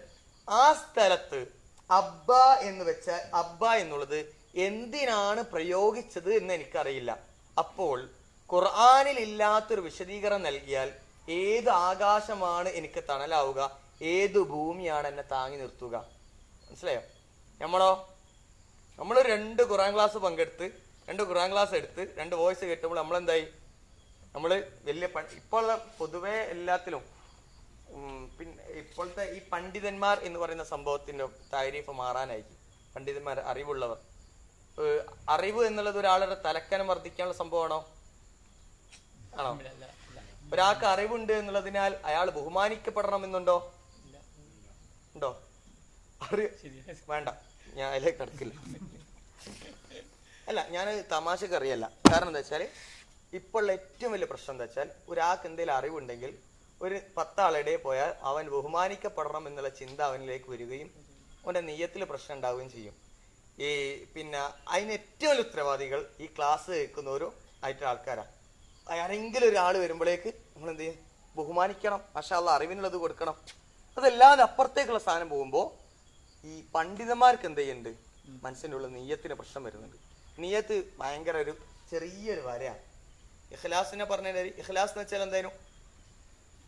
ആ സ്ഥലത്ത് അബ്ബ എന്ന് വെച്ചാൽ അബ്ബ എന്നുള്ളത് എന്തിനാണ് പ്രയോഗിച്ചത് എന്ന് എനിക്കറിയില്ല. അപ്പോൾ ഖുർആനിൽ ഇല്ലാത്തൊരു വിശദീകരണം നൽകിയാൽ ഏത് ആകാശമാണ് എനിക്ക് തണലാവുക, ഏത് ഭൂമിയാണ് എന്നെ താങ്ങി നിർത്തുക? മനസ്സിലായോ? നമ്മൾ 2 ഖുർആൻ ക്ലാസ് പങ്കെടുത്ത് 2 ഖുർആൻ ക്ലാസ് എടുത്ത് 2 വോയിസ് കേട്ടുമ്പോൾ നമ്മളെന്തായി? നമ്മള് വലിയ ഇപ്പോൾ പൊതുവെ എല്ലാത്തിലും പിന്നെ ഇപ്പോഴത്തെ ഈ പണ്ഡിതന്മാർ എന്ന് പറയുന്ന സംഭവത്തിന്റെ താരീഫ് മാറാനായി. പണ്ഡിതന്മാർ, അറിവുള്ളവർ. അറിവ് എന്നുള്ളത് ഒരാളുടെ തലക്കനം വർദ്ധിക്കാനുള്ള സംഭവമാണോ? ആണോ? ഒരാൾക്ക് അറിവുണ്ട് എന്നുള്ളതിനാൽ അയാൾ ബഹുമാനിക്കപ്പെടണമെന്നുണ്ടോ? ഉണ്ടോ? വേണ്ട, ഞാൻ അതിലേക്ക് കിടക്കില്ല. അല്ല, ഞാൻ തമാശക്ക് അറിയല്ല. കാരണം എന്താ വെച്ചാൽ ഇപ്പോൾ ഏറ്റവും വലിയ പ്രശ്നം എന്താ വെച്ചാൽ, ഒരാൾക്ക് എന്തെങ്കിലും അറിവുണ്ടെങ്കിൽ ഒരു 10 ആളുടെ പോയാൽ അവൻ ബഹുമാനിക്കപ്പെടണം എന്നുള്ള ചിന്ത അവനിലേക്ക് വരികയും അവന്റെ നെയ്യത്തിൽ പ്രശ്നം ഉണ്ടാവുകയും ചെയ്യും. ഈ പിന്നെ അതിന് ഏറ്റവും വലിയ ഉത്തരവാദികൾ ഈ ക്ലാസ് കേൾക്കുന്നവരും ആയിട്ടുള്ള ആൾക്കാരാണ്. ആരെങ്കിലും ഒരാൾ വരുമ്പോഴേക്ക് നമ്മൾ എന്ത് ചെയ്യും? ബഹുമാനിക്കണം, മാഷാ അല്ലാഹ് അറിവിനുള്ളത് കൊടുക്കണം. അതല്ലാതെ അപ്പുറത്തേക്കുള്ള സാധനം പോകുമ്പോൾ ഈ പണ്ഡിതന്മാർക്ക് എന്ത് ചെയ്യുന്നുണ്ട്? മനസ്സിൻ്റെ ഉള്ള നെയ്യത്തിന് പ്രശ്നം വരുന്നുണ്ട്. നെയ്യത്ത് ഭയങ്കര ഒരു ചെറിയൊരു വരയാണ്. ഇഖ്ലാസിനെ പറഞ്ഞാൽ, ഇഖ്ലാസ് എന്ന് വെച്ചാൽ എന്തായാലും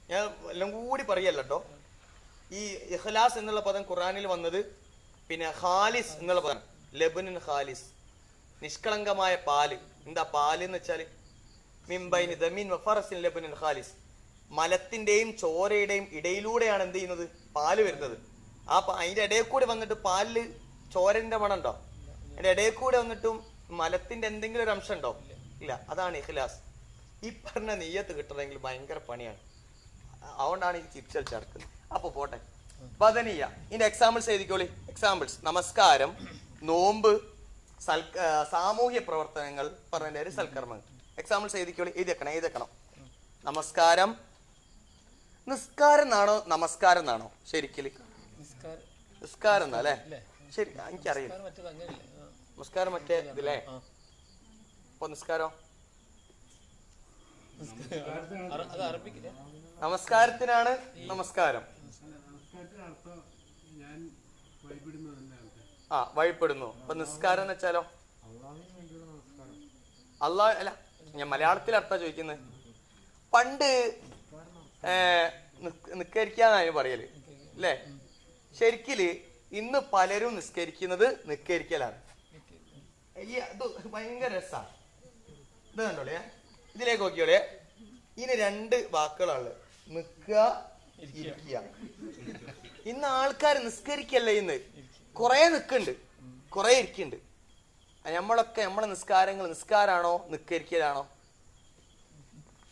ഞാൻ എല്ലാം കൂടി പറയല്ല കേട്ടോ. ഈ ഇഖ്ലാസ് എന്നുള്ള പദം ഖുർആനിൽ വന്നത് പിന്നെ ഖാലിസ് എന്നുള്ള പദം, ലബനുൻ ഖാലിസ്, നിഷ്കളങ്കമായ പാല്. എന്താ പാല് എന്ന് വെച്ചാൽ? മിംബൈനി ദമീൻ വഫറസിൻ ലബനുൻ ഖാലിസ്, മലത്തിന്റെയും ചോരയുടെയും ഇടയിലൂടെയാണ് എന്ത് ചെയ്യുന്നത്, പാല് വരുന്നത്. അതിന്റെ ഇടയിൽ കൂടെ വന്നിട്ട് പാലില് ചോരന്റെ മണം ഉണ്ടോ? അതിന്റെ ഇടയിൽ കൂടെ വന്നിട്ടും മലത്തിന്റെ എന്തെങ്കിലും ഒരു അംശം ഉണ്ടോ? ഇല്ല. അതാണ് ഇഖ്ലാസ്. ഈ പറഞ്ഞ നെയ്യത്ത് കിട്ടണമെങ്കിൽ ഭയങ്കര പണിയാണ്. അതുകൊണ്ടാണ് ഈ ചിരിച്ചൽ ചേർക്കുന്നത്. അപ്പൊ പോട്ടെ. ബദനിയ ഇതിന്റെ എക്സാമ്പിൾസ് എഴുതിക്കോളി. എക്സാമ്പിൾസ്: നമസ്കാരം, നോമ്പ്, സാമൂഹ്യ പ്രവർത്തനങ്ങൾ, പറഞ്ഞ സൽക്കർമ്മങ്ങൾ. എക്സാമ്പിൾസ് എഴുതിക്കോളി. എഴുതക്കണം. നമസ്കാരം, നിസ്കാരം എന്നാണോ നമസ്കാരം എന്നാണോ ശരിക്കല്? നിസ്കാരം എന്നാ അല്ലേ? ശരി, എനിക്കറിയില്ല. നമസ്കാരം മറ്റേ ഇതില്ലേ? അപ്പൊ നിസ്കാരം നമസ്കാരത്തിനാണ് നമസ്കാരം. വഴിപ്പെടുന്നു. അപ്പൊ നിസ്കാരം എന്ന് വെച്ചാലോ? അല്ലാഹ് അല്ല, ഞാൻ മലയാളത്തിൽ അർത്ഥം ചോദിക്കുന്നത്. പണ്ട് നിസ്കരിക്കാന്നാണ് പറയല് അല്ലേ? ശരിക്കല് ഇന്ന് പലരും നിസ്കരിക്കുന്നത് നിസ്കരിക്കലാണ്. ഇത് ഭയങ്കര രസാണ്. ഇത് കണ്ടോളേ, ഇതിലേക്ക് നോക്കിയോളേ. ഇതിന് രണ്ട് വാക്കുകളാണ്, നിക്കുക, ഇരിക്കുക. ഇന്ന് ആൾക്കാർ നിസ്കരിക്കല്ല, ഇന്ന് കുറെ നിക്കുന്നുണ്ട്, കുറെ ഇരിക്കുന്നുണ്ട്. നമ്മളെ നിസ്കാരാണോ നിസ്കരിക്കലാണോ?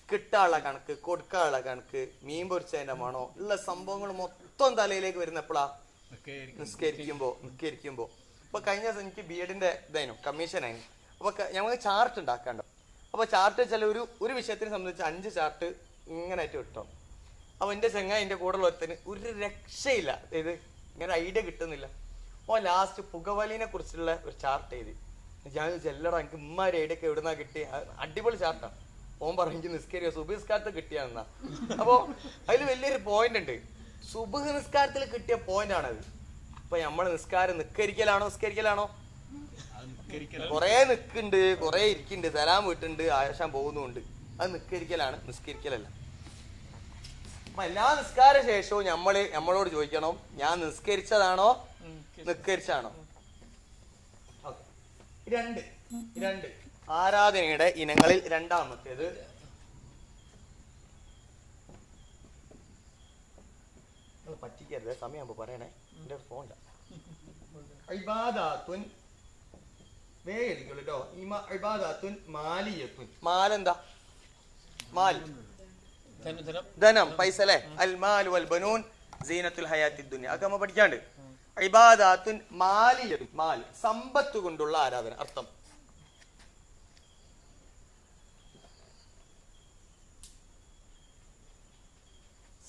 കിട്ടാനുള്ള കണക്ക്, കൊടുക്കാനുള്ള കണക്ക്, മീൻ പൊരിച്ചതിന്റെ മണോ ഉള്ള സംഭവങ്ങൾ മൊത്തം തലയിലേക്ക് വരുന്ന എപ്പോഴാ? നിസ്കരിക്കുമ്പോ. ഇപ്പൊ കഴിഞ്ഞ ദിവസം എനിക്ക് BEdന്റെ ഇതായിരുന്നു, കമ്മീഷൻ ആയിരുന്നു. അപ്പൊ ഞങ്ങൾക്ക് ചാർട്ട് ഉണ്ടാക്കാണ്ടോ. അപ്പൊ ചാർട്ട് വെച്ചാൽ ഒരു വിഷയത്തിനെ സംബന്ധിച്ച് 5 ചാർട്ട് ഇങ്ങനായിട്ട് കിട്ടണം. അപ്പൊ എന്റെ എന്റെ കൂടെ ഉള്ളത്തിന് ഒരു രക്ഷയില്ല, ഇത് ഇങ്ങനെ ഐഡിയ കിട്ടുന്നില്ല. ഓ ലാസ്റ്റ് പുകവലിനെ കുറിച്ചുള്ള ഒരു ചാർട്ട് എഴുതി. ഞാൻ ചെല്ലടാ, എനിക്ക് ഉമ്മാരി ഐഡിയ ഒക്കെ എവിടുന്നാ കിട്ടിയ, അടിപൊളി ചാർട്ടാണ്. ഓൻ പറഞ്ഞു എനിക്ക് നിസ്കരിക്കുക, സുബഹി നിസ്കാരത്തിൽ കിട്ടിയാണെന്നാ. അപ്പൊ അതിൽ വലിയൊരു പോയിന്റ് ഉണ്ട്. സുബഹി നിസ്കാരത്തിൽ കിട്ടിയ പോയിന്റ് ആണത്. അപ്പൊ നമ്മള് നിസ്കാരം നിസ്കരിക്കലാണോ? കൊറേ നിക്കുന്നുണ്ട്, കൊറേ ഇരിക്കുന്നുണ്ട്, സലാം വീട്ടുണ്ട്, ആശാൻ പോകുന്നുണ്ട്. അത് നിസ്കരിക്കലല്ല. അപ്പൊ എല്ലാ നിസ്കാര ശേഷവും നമ്മളോട് ചോദിക്കണം, ഞാൻ നിസ്കരിച്ചതാണോ നിസ്കരിച്ചാണോ? രണ്ട് ആരാധനയുടെ ഇനങ്ങളിൽ രണ്ടാമത്തേത് പറ്റിക്കരുത്, സമയമാകുമ്പോ പറയണേ, എന്റെ ഫോൺ ഇബാദാത്തുൻ. വേഗം കേട്ടോ. ഇബാദാത്തുൻ മാലിയത്തുൻ. മാലെന്താ? മാൽ, ധനം, പൈസ അല്ലേ? അൽ മാൽ വൽ ബനൂൻ സീനത്തുൽ ഹയാത്തിദ് ദുനിയ. അതൊക്കെ നമ്മൾ പഠിക്കാണ്ട്. ഇബാദാത്തുൻ മാലിയത്തുൻ, മാൽ സമ്പത്ത് കൊണ്ടുള്ള ആരാധന. അർത്ഥം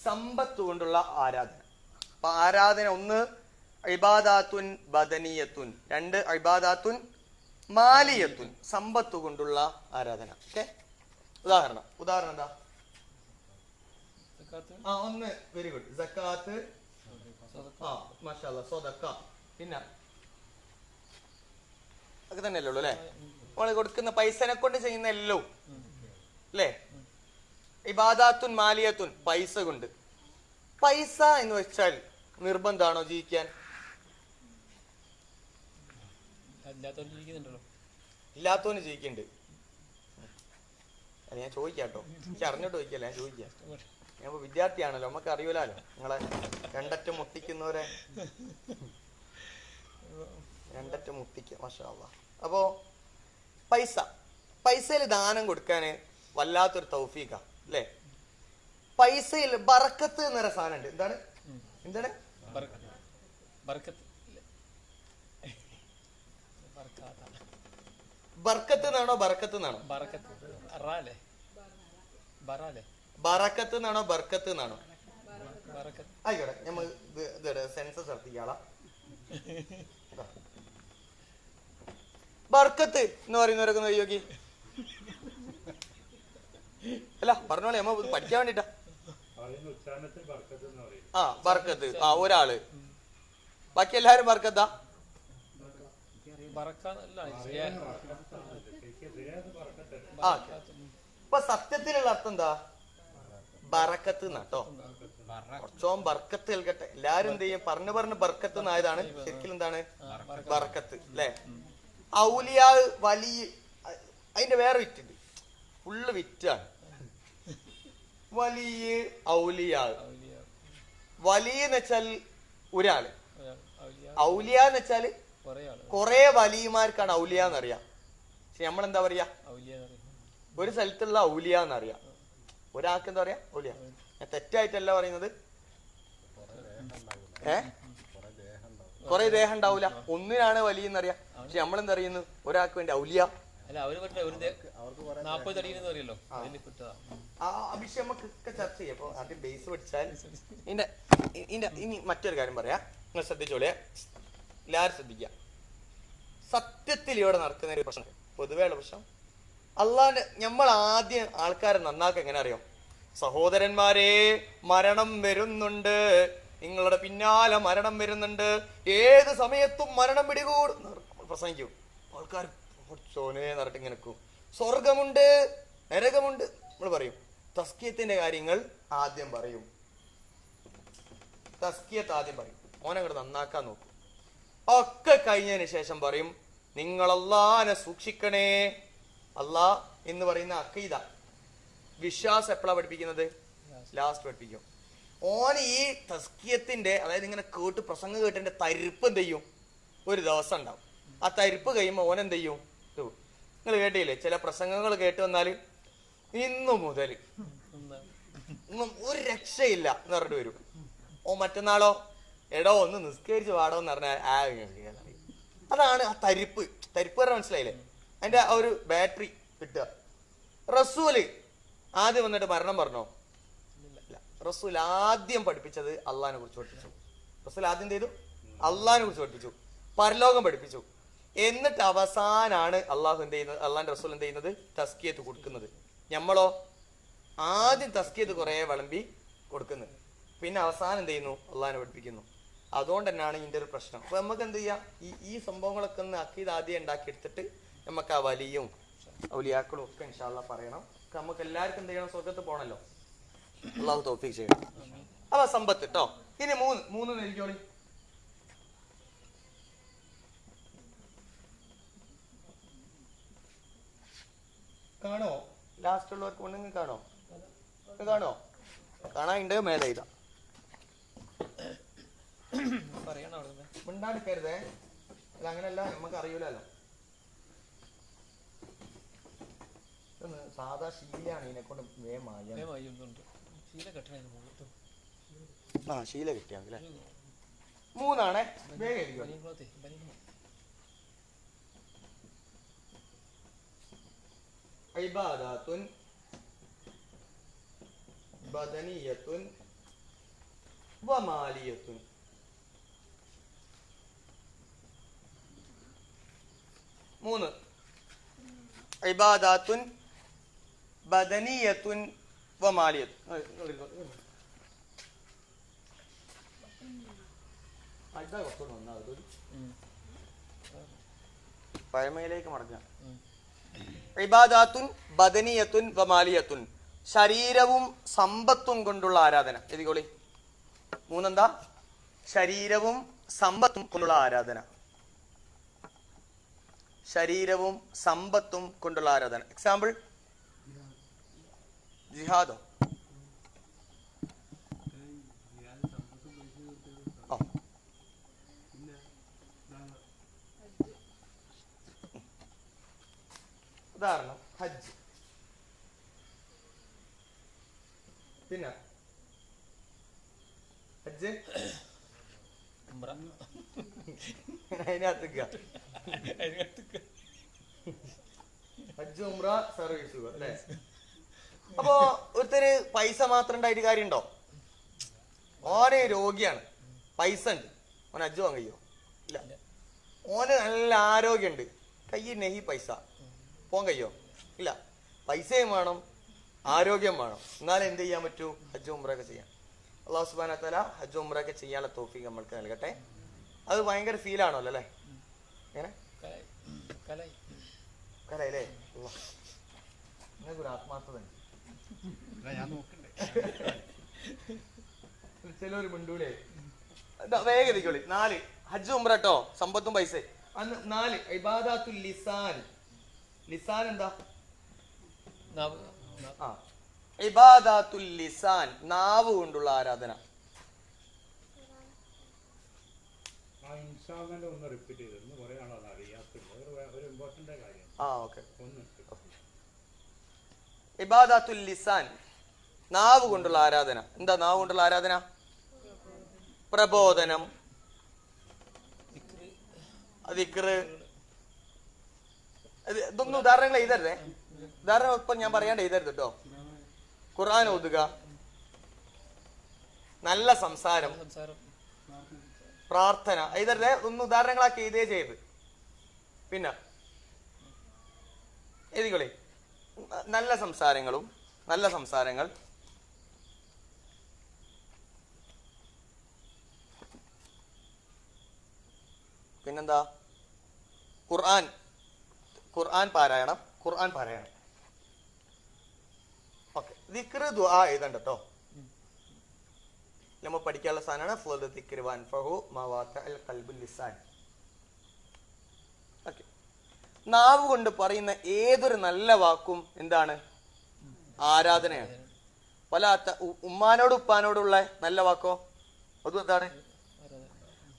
സമ്പത്ത് കൊണ്ടുള്ള ആരാധന. അപ്പൊ ആരാധന ഒന്ന് ഇബാദാത്തുൻ ബദനിയത്തുൻ, രണ്ട് ഇബാദാത്തുൻ മാലിയത്തുൻ, സമ്പത്ത് കൊണ്ടുള്ള ആരാധന. ഓക്കെ, ഉദാഹരണം എന്താ? ഒന്ന് വെരി ഗുഡ്, സക്കാത്ത്, മാഷാഅല്ലാഹ്, സ്വതക്ക. പിന്നെ ഒക്കെ തന്നെയല്ലേ ഉള്ളൂ അല്ലെ? നമ്മൾ കൊടുക്കുന്ന പൈസനെ കൊണ്ട് ചെയ്യുന്ന എല്ലോ അല്ലേ? ഇബാദാത്തുൻ മാലിയത്തുൻ, പൈസ കൊണ്ട്. പൈസ എന്ന് വെച്ചാൽ നിർബന്ധമാണോ ജീവിക്കാൻ? ഇല്ലാത്തവന് ജീവിക്കുന്നുണ്ട്. ഞാൻ ചോദിക്കാട്ടോ, എനിക്ക് അറിഞ്ഞോട്ട് ചോദിക്കല്ല, ഞാൻ ചോദിക്കാം. ഞാൻ വിദ്യാർത്ഥിയാണല്ലോ, നമുക്ക് അറിയൂലോ നിങ്ങളെ രണ്ടറ്റം മുട്ടിക്കുന്നവരെ. രണ്ടറ്റം മുട്ടിക്കുക, മാഷാ അല്ലാഹ്. അപ്പോ പൈസയിൽ ദാനം കൊടുക്കാന് വല്ലാത്തൊരു തൗഫീഖാ അല്ലേ? പൈസയിൽ ബറക്കത്ത് എന്നൊരു സാധനം ഉണ്ട്. എന്താണ് ബർക്കത്ത് എന്നാണോ ബറക്കത്ത് എന്നാണോ? ബറക്കത്ത് എന്നാണോ ബർക്കത്ത് എന്നാണോ? ആയിക്കോട്ടെ, നമ്മൾ സെൻസസ് നടത്തിക്കാളാ. ബർക്കത്ത് എന്ന് പറയുന്നവരൊക്കെ നോക്കി അല്ല പറഞ്ഞോളെ, നമ്മ പഠിക്കാൻ വേണ്ടിട്ടാ. ബർക്കത്ത് ഒരാള്, ബാക്കി എല്ലാരും ബർക്കത്താ. ഇപ്പൊ സത്യത്തിലുള്ള അർത്ഥം എന്താ? ബറക്കത്ത് എന്നാട്ടോ. കുറച്ചോം ബർക്കത്ത് കേൾക്കട്ടെ. എല്ലാരും എന്ത് ചെയ്യും, പറഞ്ഞു ബർക്കത്ത് എന്നായതാണ്. ശരിക്കും എന്താണ് ബർക്കത്ത് അല്ലെ? ഔലിയാ വലിയ, അതിന്റെ വേറെ വിറ്റുണ്ട്, ഫുള്ള് വിറ്റാണ്. വലിയ ഔലിയ.
ഔലിയ,
വലിയ എന്ന് വെച്ചാൽ ഒരാള്,
ഔലിയ
ഔലിയ എന്ന് വെച്ചാല്
കുറെ ആള്.
കുറെ വലിയമാർക്കാണ് ഔലിയ എന്നറിയാം. പക്ഷെ നമ്മളെന്താ പറയാ,
ഔലിയ എന്ന് പറയും.
ഒരു സ്ഥലത്തുള്ള ഔലിയ എന്നറിയാം, ഒരാൾക്ക് എന്താ പറയാ ഔലിയ. ഞാൻ തെറ്റായിട്ടല്ല പറയുന്നത്. കുറെ ദേഹം ഉണ്ടാവൂല, ഒന്നിനാണ് വലിയ എന്നറിയാം. പക്ഷെ നമ്മളെന്താ അറിയുന്നു, ഒരാൾക്ക് വേണ്ടി ഔലിയ.
അല്ല അവര് പറഞ്ഞ ഒരു 40 തടിയെന്ന് പറയല്ലോ, അതിന് കിട്ടതാ.
ആ വിഷയം നമുക്കൊക്കെ ചർച്ച ചെയ്യാം. അപ്പൊ ആദ്യം ബേസ് പഠിച്ചാൽ ഇനി മറ്റൊരു കാര്യം പറയാം. നിങ്ങൾ ശ്രദ്ധിച്ചോളെ, എല്ലാവരും ശ്രദ്ധിക്കുക. സത്യത്തിൽ ഇവിടെ നടക്കുന്ന ഒരു പ്രശ്നം, പൊതുവെയുള്ള പ്രശ്നം, അള്ളാന്റെ നമ്മൾ ആദ്യം ആൾക്കാരെ നന്നാക്കുക എങ്ങനെ അറിയാം? സഹോദരന്മാരെ, മരണം വരുന്നുണ്ട്, നിങ്ങളുടെ പിന്നാലെ മരണം വരുന്നുണ്ട്, ഏത് സമയത്തും മരണം പിടികൂടും പ്രസംഗിക്കും. ആൾക്കാർ ചോനെ നിറട്ട് ഇങ്ങനെ നിൽക്കും. സ്വർഗമുണ്ട്, നരകമുണ്ട് നമ്മൾ പറയും. തസ്കിയത്തിന്റെ കാര്യങ്ങൾ ആദ്യം പറയും. തസ്കിയത്ത് ആദ്യം പറയും, ഓനങ്ങോട്ട് നന്നാക്കാൻ നോക്കും. ഒക്കെ കഴിഞ്ഞതിന് ശേഷം പറയും, നിങ്ങൾ അല്ലാഹനെ സൂക്ഷിക്കണേ. അല്ലാഹ് എന്ന് പറയുന്ന അഖീദ, വിശ്വാസം എപ്പോഴാണ് പഠിപ്പിക്കുന്നത്? ലാസ്റ്റ് പഠിപ്പിക്കും. ഓൻ ഈ തസ്കിയത്തിന്റെ, അതായത് ഇങ്ങനെ കേട്ട് പ്രസംഗം കേട്ടിന്റെ തരിപ്പ് എന്ത് ചെയ്യും? ഒരു ദിവസം ഉണ്ടാവും. ആ തരിപ്പ് കഴിയുമ്പോൾ ഓൻ എന്ത് ചെയ്യും? നിങ്ങൾ കേട്ടില്ലേ, ചില പ്രസംഗങ്ങൾ കേട്ട് വന്നാല് ഇന്നു മുതൽ ഒരു രക്ഷയില്ല എന്ന് പറഞ്ഞിട്ട് വരും. ഓ മറ്റന്നാളോ, എടോ ഒന്ന് നിസ്കരിച്ച് പാടോ എന്ന് പറഞ്ഞാൽ അതാണ് ആ തരിപ്പ്. തരിപ്പ് പറഞ്ഞാൽ മനസ്സിലായില്ലേ? അതിന്റെ ആ ഒരു ബാറ്ററി കിട്ടുക. റസൂല് ആദ്യം വന്നിട്ട് മരണം പറഞ്ഞോ? ഇല്ല. റസൂൽ ആദ്യം പഠിപ്പിച്ചത് അള്ളാഹിനെ കുറിച്ച് പഠിപ്പിച്ചു. റസൂൽ ആദ്യം ചെയ്തു അള്ളാഹിനെ കുറിച്ച് പഠിപ്പിച്ചു, പരലോകം പഠിപ്പിച്ചു. എന്നിട്ട് അവസാനാണ് അള്ളാഹു എന്ത് ചെയ്യുന്നത്, അള്ളാഹിന്റെ റസൂൽ എന്ത് ചെയ്യുന്നത്? തസ്കിയത്ത് കൊടുക്കുന്നത്. നമ്മളോ ആദ്യം തസ്കിയത്ത് കുറെ വിളമ്പി കൊടുക്കുന്നത്, പിന്നെ അവസാനം എന്ത് ചെയ്യുന്നു? അള്ളാഹിനെ പഠിപ്പിക്കുന്നു. അതുകൊണ്ട് തന്നെയാണ് ഇതിന്റെ ഒരു പ്രശ്നം. അപ്പൊ നമുക്ക് എന്ത് ചെയ്യാം, ഈ സംഭവങ്ങളൊക്കെ ഒന്ന് അക്കീദ് ആദ്യം ഉണ്ടാക്കിയെടുത്തിട്ട് നമുക്ക് ആ വലിയും ഔലിയാക്കളും ഒക്കെ ഇൻഷാ അല്ലാഹ് പറയണം. നമുക്ക് എല്ലാവർക്കും എന്ത് ചെയ്യണം? സ്വർഗത്ത് പോകണല്ലോ. അള്ളാഹു തൗഫീഖ് ചെയ്യണം. അപ്പൊ സമ്പത്ത് കേട്ടോ. ഇനി മൂന്ന് നെല്ലിക്കോളി. കാണോ? ലാസ്റ്റ് ഉള്ളവർക്ക് ഉണ്ടെങ്കിൽ കാണോ? കാണോ? കാണാനുണ്ട്. മേലെ ഇതാ
പറയണോ അവിടെ
മിണ്ടാണ്ടിക്കരുതേ. അല്ല അങ്ങനെയല്ല, നമുക്ക് അറിയൂലല്ലോ. സാധാ ശീലാണ് ഇതിനെ കൊണ്ട് വേഗമായി.
ശീല കെട്ടണ
ആ ശീല കിട്ടിയാണല്ലേ. മൂന്നാണേ, വേഗം എഴുതിക്കോ. ഇബാദത്തുൻ ബദനിയത്തുൻ വമാലിയത്തുൻ. മൂന്ന്. ഇബാദത്തുൻ ബദനിയത്തുൻ വമാലിയത്തുൻ. പഴമയിലേക്ക് മടങ്ങാം. ഇബാദത്തുൻ ബദനിയത്തുൻ വമാലിയത്തുൻ, ശരീരവും സമ്പത്തും കൊണ്ടുള്ള ആരാധന. എഴുതിക്കോളി. മൂന്നെന്താ? ശരീരവും സമ്പത്തും കൊണ്ടുള്ള ആരാധന. ശരീരവും സമ്പത്തും കൊണ്ടുള്ള ആരാധന. എക്സാമ്പിൾ ജിഹാദോ? ഉദാഹരണം ഹജ്ജ്. പിന്നെ ഹജ്ജ് അതിനകത്തേക്ക് ഹജ്ജ് ഉംറ സർവീസുകൾ അല്ലേ? അപ്പോ ഒരുത്തര് പൈസ മാത്രം ഉണ്ടായിട്ട് കാര്യമുണ്ടോ? ഓനെ രോഗിയാണ്, പൈസ ഉണ്ട്, ഓൻ ഹജ്ജ് വാങ്ങാൻ കഴിയോ? ഇല്ല. ഓന് നല്ല ആരോഗ്യമുണ്ട്, കയ്യിൽ നെഹി പൈസ, പോകാൻ കഴിയോ? ഇല്ല. പൈസയും വേണം, ആരോഗ്യം വേണം, എന്നാലും എന്ത് ചെയ്യാൻ പറ്റൂ? ഹജ്ജ് ഉംറയൊക്കെ ചെയ്യാം. അല്ലാഹു സുബ്ഹാനഹു വ തആല ഹജ്ജ് ഉംറയൊക്കെ ചെയ്യാനുള്ള തൗഫീഖ് നമ്മൾക്ക് നൽകട്ടെ. അത് ഭയങ്കര ഫീലാണല്ലോ അല്ലേ? എങ്ങനെ കലയില്ലേ? നിങ്ങൾക്കൊരു ആത്മാർത്ഥത ചിലൊരു മിണ്ടൂലേ. വേഗതയ്ക്കുള്ളി. 4 ഹജ്ജ് ഉംറ കേട്ടോ, സമ്പത്തും പൈസ. അന്ന് 4 ഇബാദത്തുൽ ലിസാൻ. ലിസാൻ എന്താ? ആ ഇബാദത്തുൽ ലിസാൻ, നാവ് കൊണ്ടുള്ള ആരാധന.
ആ ഇൻസ്റ്റാൾമെന്റ് ഒന്ന് റിപ്പീറ്റ് ചെയ്ത് ഒന്ന് കുറേ ആളത് അറിയാത്തില്ല. ഒരു ഇമ്പോർട്ടൻ്റ് കാര്യം
ഓക്കെ.
ഒന്ന്
ഇബാദത്തുൽ ലിസാൻ, നാവ് കൊണ്ടുള്ള ആരാധന. എന്താ നാവ് കൊണ്ടുള്ള ആരാധന? പ്രബോധനം, ദിക്ർ. ഇതൊന്നും ഉദാഹരണങ്ങൾ എഴുതരുതേ. ഉദാഹരണം ഇപ്പൊ ഞാൻ പറയാണ്ട് എഴുതരുത് കേട്ടോ. ഖുർആൻ ഓതുക, നല്ല സംസാരം, പ്രാർത്ഥന എഴുതരുതേ. ഒന്ന് ഉദാഹരണങ്ങളാക്കി എഴുതേ ചെയ്ത്. പിന്നെ എഴുതികളെ നല്ല സംസാരങ്ങൾ, പിന്നെന്താ? ഖുർആൻ പാരായണം. ഓക്കെ. ദിക്ർ ദുആ എഴുതണ്ട കേട്ടോ. നമ്മൾ പഠിക്കാനുള്ള സാധനമാണ്. ഓക്കെ. നാവ് കൊണ്ട് പറയുന്ന ഏതൊരു നല്ല വാക്കും എന്താണ്? ആരാധനയാണ്. വലാത്ത ഉമ്മാനോട് ഉപ്പാനോടുള്ള നല്ല വാക്കോ അതും എന്താണ്?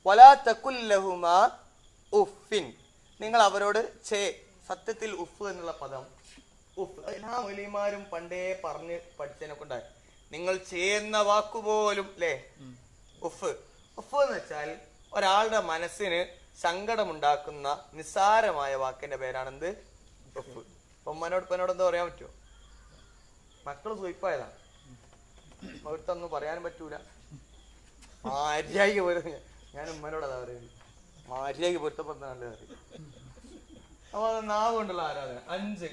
വലാ തകുല്ലഹുമാ ഉഫിൻ, നിങ്ങൾ അവരോട് ചേ. സത്യത്തിൽ ഉഫ് എന്നുള്ള പദം, ഉഫ് എല്ലാ മൗലവിമാരും പണ്ടേ പറഞ്ഞ് പഠിച്ചതിനെ കൊണ്ടായി. നിങ്ങൾ ചെയ്യുന്ന വാക്കുപോലും അല്ലേ ഉഫ്. ഉഫ് എന്ന് വെച്ചാൽ ഒരാളുടെ മനസ്സിന് സങ്കടമുണ്ടാക്കുന്ന നിസ്സാരമായ വാക്കിന്റെ പേരാണെന്ത്? ഉഫ്. ഉമ്മനോട് ഉപ്പനോട് എന്താ പറയാൻ പറ്റുമോ? മക്കള് സൂയിപ്പായതാണ്, അവർക്കൊന്നും പറയാനും പറ്റൂല. മാര്യായിക്ക് പോലും ഞാൻ ഉമ്മനോട് അതാ പറയുന്നത്. മാര്യായിക്ക് പൊരുത്തപ്പെടുന്ന നല്ലത് അറിയും. അപ്പൊ അത് നാവ് കൊണ്ടുള്ള ആരാധന. 5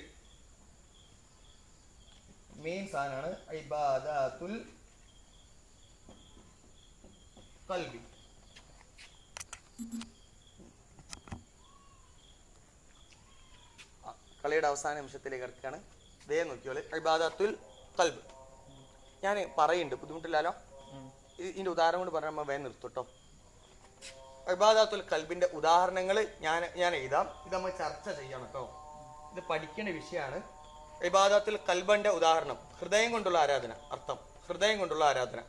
മെയിൻ സാധനമാണ് ഇബാദത്തുൽ ഖൽബി. കളിയുടെ അവസാന നിമിഷത്തിലേക്ക് കിടക്കുകയാണ്. ദേ നോക്കിയോളെ, ഇബാദത്തുൽ ഖൽബ്. ഞാൻ പറയുന്നുണ്ട്, ബുദ്ധിമുട്ടില്ലല്ലോ. ഇതിന്റെ ഉദാഹരണം കൊണ്ട് പറഞ്ഞാൽ നമ്മൾ വേഗം നിർത്തുട്ടോ. ഇബാദത്തുൽ ഖൽബിന്റെ ഉദാഹരണങ്ങൾ ഞാൻ എഴുതാം. ഇത് നമ്മൾ ചർച്ച ചെയ്യണം കേട്ടോ. ഇത് പഠിക്കേണ്ട വിഷയമാണ്. ഇബാദത്തുൽ ഖൽബിന്റെ ഉദാഹരണം, ഹൃദയം കൊണ്ടുള്ള ആരാധന. അർത്ഥം ഹൃദയം കൊണ്ടുള്ള ആരാധന.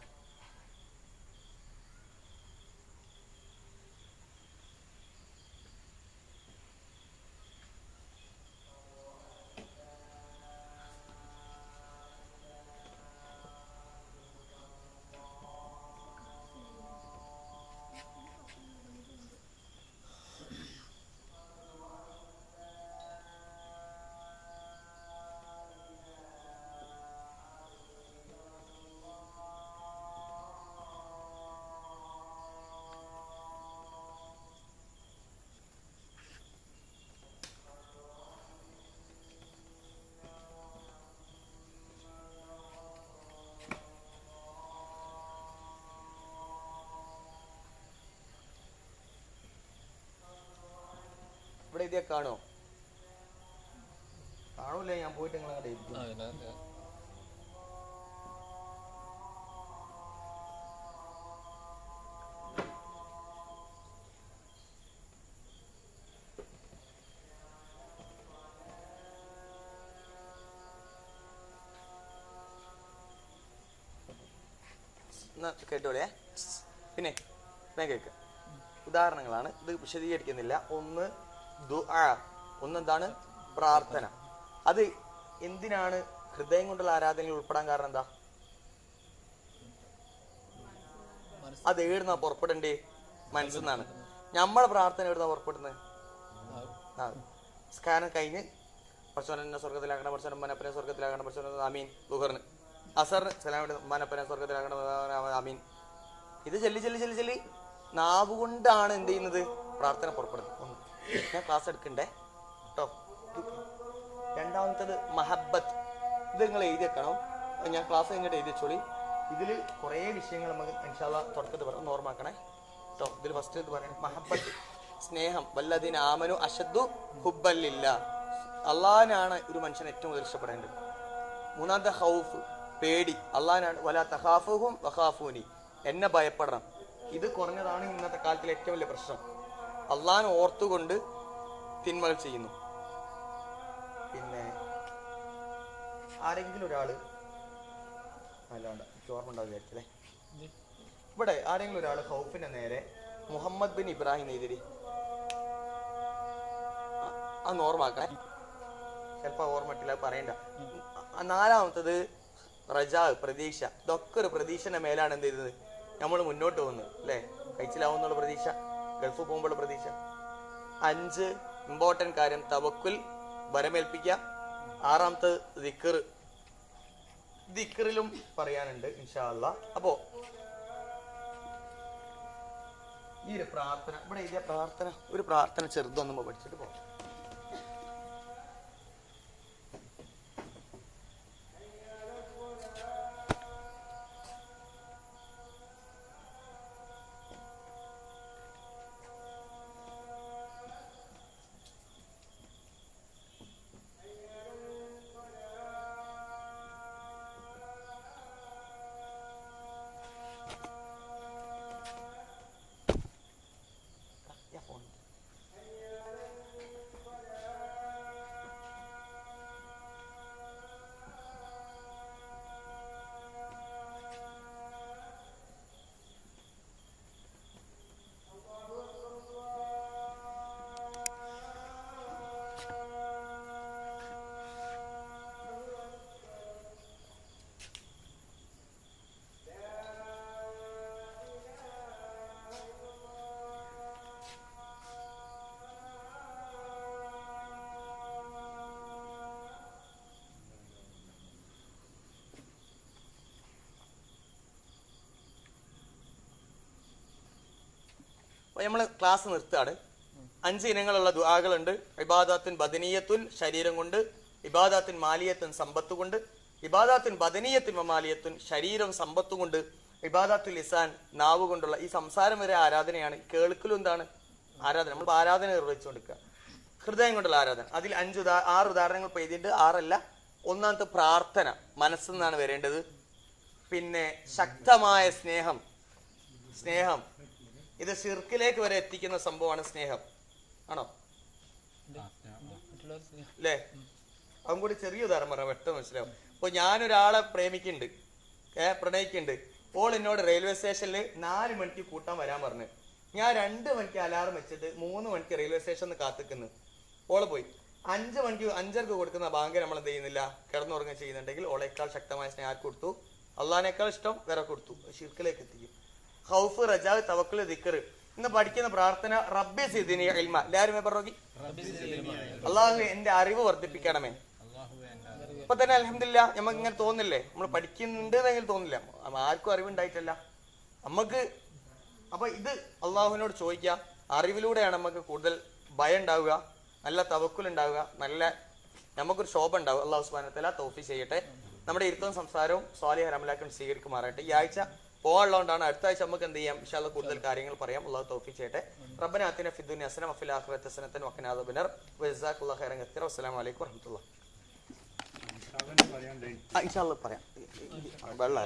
ഇവിടെ എഴുതിയാ കാണോ? കാണൂല്ലേ? ഞാൻ പോയിട്ട് നിങ്ങൾ അങ്ങോട്ട് എഴുതി. കേട്ടോളേ. പിന്നെ ഞാൻ കേൾക്ക ഉദാഹരണങ്ങളാണ്, ഇത് വിശദീകരിക്കുന്നില്ല. ഒന്ന് ദുആ, ഒന്നെന്താണ്? പ്രാർത്ഥന. അത് എന്തിനാണ് ഹൃദയം കൊണ്ടുള്ള ആരാധനയിൽ ഉൾപ്പെടാൻ കാരണം? എന്താ? അത് എവിടുന്നാ പുറപ്പെടണ്ടേ? മനസ്സിൽ നിന്നാണ്. നമ്മളെ പ്രാർത്ഥന എവിടുന്നാ പുറപ്പെടുന്നത്? സ്കാനം കഴിഞ്ഞ് പർശോനെ സ്വർഗത്തിലാക്കണം, പർശോനം മനപ്പനെ സ്വർഗത്തിലാക്കണം, പർശോന ആമീൻ. ദുഹറിന് അസറിന് സലാമിന്റെ മനപ്പനെ സ്വർഗത്തിലാക്കണം, ആമീൻ. ഇത് ചെല്ലി നാവ് കൊണ്ടാണ് എന്ത് ചെയ്യുന്നത്? പ്രാർത്ഥന പുറപ്പെടുന്നത്. ഒന്ന് ഞാൻ ക്ലാസ് എടുക്കണ്ടേ കേട്ടോ. രണ്ടാമത്തേത് മഹബത്ത്. ഇത് നിങ്ങൾ എഴുതി വെക്കണം. ഞാൻ ക്ലാസ് കഴിഞ്ഞിട്ട് എഴുതി വെച്ചോളി. ഇതിൽ കുറേ വിഷയങ്ങൾ നമുക്ക് ഇൻഷാ അല്ലാഹ് തുടക്കത്തിൽ പറയാം, ഓർമ്മാക്കണേ കേട്ടോ. ഇതിൽ ഫസ്റ്റ് ഇത് പറയാം, മഹബത്ത്, സ്നേഹം. വല്ലദീന ആമനു അശദ്ദു ഹുബ്ബല്ലില്ലാ, അള്ളാഹിനാണ് ഒരു മനുഷ്യൻ ഏറ്റവും കൂടുതൽ ഇഷ്ടപ്പെടേണ്ടത്. മൂന്നാമത്തെ ഖൗഫ്, പേടി. അള്ളാഹിനാണ്. വലാ തഖാഫുഹും വഖാഫൂനി, എന്നെ ഭയപ്പെടണം. ഇത് കുറഞ്ഞതാണ് ഇന്നത്തെ കാലത്തിലെ ഏറ്റവും വലിയ പ്രശ്നം. അള്ളാഹിനെ ഓർത്തുകൊണ്ട് തിന്മകൾ ചെയ്യുന്നു. പിന്നെ ആരെങ്കിലും ഒരാള് അല്ലാണ്ട് ഓർമ്മ ഉണ്ടാവും വിചാരിച്ചല്ലേ. ഇവിടെ ആരെങ്കിലും ഒരാൾ ഖൗഫിന്റെ നേരെ മുഹമ്മദ് ബിൻ ഇബ്രാഹിം എഴുതിരി അന്ന് ഓർമ്മാക്കണേ, ചിലപ്പോ ഓർമ്മ ഇട്ടില്ല, പറയണ്ട. നാലാമത്തത് റജാ, പ്രതീക്ഷ. ഇതൊക്കെ ഒരു പ്രതീക്ഷന്റെ മേലാണ് എന്ത് ചെയ്തത് നമ്മൾ മുന്നോട്ട് പോകുന്നത് അല്ലേ? കഴിച്ചിലാവുന്നുള്ള പ്രതീക്ഷ, ഗൾഫ് പോകുമ്പോഴുള്ള പ്രതീക്ഷ. 5 ഇമ്പോർട്ടന്റ് കാര്യം തവക്കുൽ, ബരമേൽപ്പിക്കുക. 6ാമത്തത് ദിക്ർ, ദിക്റിലും പറയാനുണ്ട് ഇൻഷാ അല്ലാഹ്. അപ്പോ ഈ ഒരു പ്രാർത്ഥന ഇവിടെ എഴുതിയ പ്രാർത്ഥന, ഒരു പ്രാർത്ഥന ചെറുതൊന്നും പഠിച്ചിട്ട് പോകാം. നമ്മൾ ക്ലാസ് നിർത്തുകയാണ്. 5 ഇനങ്ങളുള്ള ദുആകളുണ്ട്. ഇബാദത്തുൻ ബദനിയത്തുൻ, ശരീരം കൊണ്ട്; ഇബാദത്തുൻ മാലിയത്തുൻ, സമ്പത്ത് കൊണ്ട്; ഇബാദത്തുൻ ബദനിയത്തുൻ മാലിയത്തുൻ, ശരീരം സമ്പത്ത് കൊണ്ട്; ഇബാദത്തുൽ ലിസാൻ, നാവ് കൊണ്ടുള്ള. ഈ സംസാരം വരെ ആരാധനയാണ്. കേൾക്കലും എന്താണ്? ആരാധന. നമ്മൾ ആരാധന നിർവഹിച്ചുകൊണ്ടിരിക്കുക, ഹൃദയം കൊണ്ടുള്ള ആരാധന. അതിൽ 6 ഉദാഹരണങ്ങൾ എഴുതിയിട്ട് 6 അല്ല. 1ാമത്തെ പ്രാർത്ഥന മനസ്സിൽ നിന്നാണ് വരേണ്ടത്. പിന്നെ ശക്തമായ സ്നേഹം, ഇത് ശിർക്കിലേക്ക് വരെ എത്തിക്കുന്ന സംഭവമാണ് സ്നേഹം. ആണോ അല്ലേ? അതും കൂടി ചെറിയ ഉദാഹരണം പറയാം, വ്യക്തം മനസ്സിലാവും. ഇപ്പൊ ഞാനൊരാളെ പ്രണയിക്കുന്നുണ്ട്. ഓൾ എന്നോട് റെയിൽവേ സ്റ്റേഷനിൽ 4 മണിക്ക് കൂട്ടാൻ വരാൻ പറഞ്ഞു. ഞാൻ 2 മണിക്ക് അലാറം വെച്ചിട്ട് 3 മണിക്ക് റെയിൽവേ സ്റ്റേഷനിൽ കാത്തിക്കുന്നു. ഓള് പോയി 5 മണിക്ക് 5:30 കൊടുക്കുന്ന ബാങ്ക് നമ്മൾ എന്ത് ചെയ്യുന്നില്ല, കിടന്നുറങ്ങുക ചെയ്യുന്നുണ്ടെങ്കിൽ ഓളേക്കാൾ ശക്തമായ സ്നേഹം ആർക്ക് കൊടുത്തു? അള്ളാഹിനേക്കാൾ ഇഷ്ടം വേറെ കൊടുത്തു. ശിർക്കിലേക്ക് എത്തിക്കും. ഖൗഫ്, റജാ, തവക്കുൽ, ദിക്ർ. ഇന്ന് പഠിക്കുന്ന പ്രാർത്ഥന റബ്ബി സിദ്നി ഇൽമ. എല്ലാവരും പറഞ്ഞു, അള്ളാഹു എന്റെ അറിവ് വർദ്ധിപ്പിക്കണമേ. ഇപ്പൊ തന്നെ അൽഹംദുലില്ലാ നമുക്ക് ഇങ്ങനെ തോന്നില്ലേ, നമ്മൾ പഠിക്കുന്നുണ്ട് എന്നെങ്കിലും തോന്നില്ല. ആർക്കും അറിവുണ്ടായിട്ടല്ല നമുക്ക്. അപ്പൊ ഇത് അള്ളാഹുവിനോട് ചോദിക്കുക. അറിവിലൂടെയാണ് നമുക്ക് കൂടുതൽ ഭയം ഉണ്ടാവുക, നല്ല തവക്കുൽ ഉണ്ടാവുക, നല്ല നമുക്കൊരു ശോഭ ഉണ്ടാവുക. അള്ളാഹു സുബ്ഹാനഹു വ തആല തൗഫീഖ് ചെയ്യട്ടെ. നമ്മുടെ ഇരുത്തവും സംസാരവും സ്വാലിഹ് റമലാക്കും സ്വീകരിക്കുമാറാകട്ടെ. ഈ ആഴ്ച പോകാനുള്ളതുകൊണ്ടാണ്. അടുത്ത ആഴ്ച നമുക്ക് എന്ത് ചെയ്യാം, ഇൻഷാ അല്ലാഹ് കൂടുതൽ കാര്യങ്ങൾ പറയാം. അള്ളാഹു തൗഫീഖ് ചെയ്യട്ടെ. റബ്ബനാ ആതിനാ ഫിദ്ദുനിയ ഹസനത വഫിൽ ആഖിറതി ഹസനത വഖിനാ അദാബന്നാർ. വജസാക്കല്ലാഹു ഖൈറൻ കസീറ. വസ്സലാമു അലൈക്കും വറഹ്മത്തുള്ളാഹി.
പറയാൻ
ഇൻഷാ അല്ലാഹ് പറയാം. വെള്ളം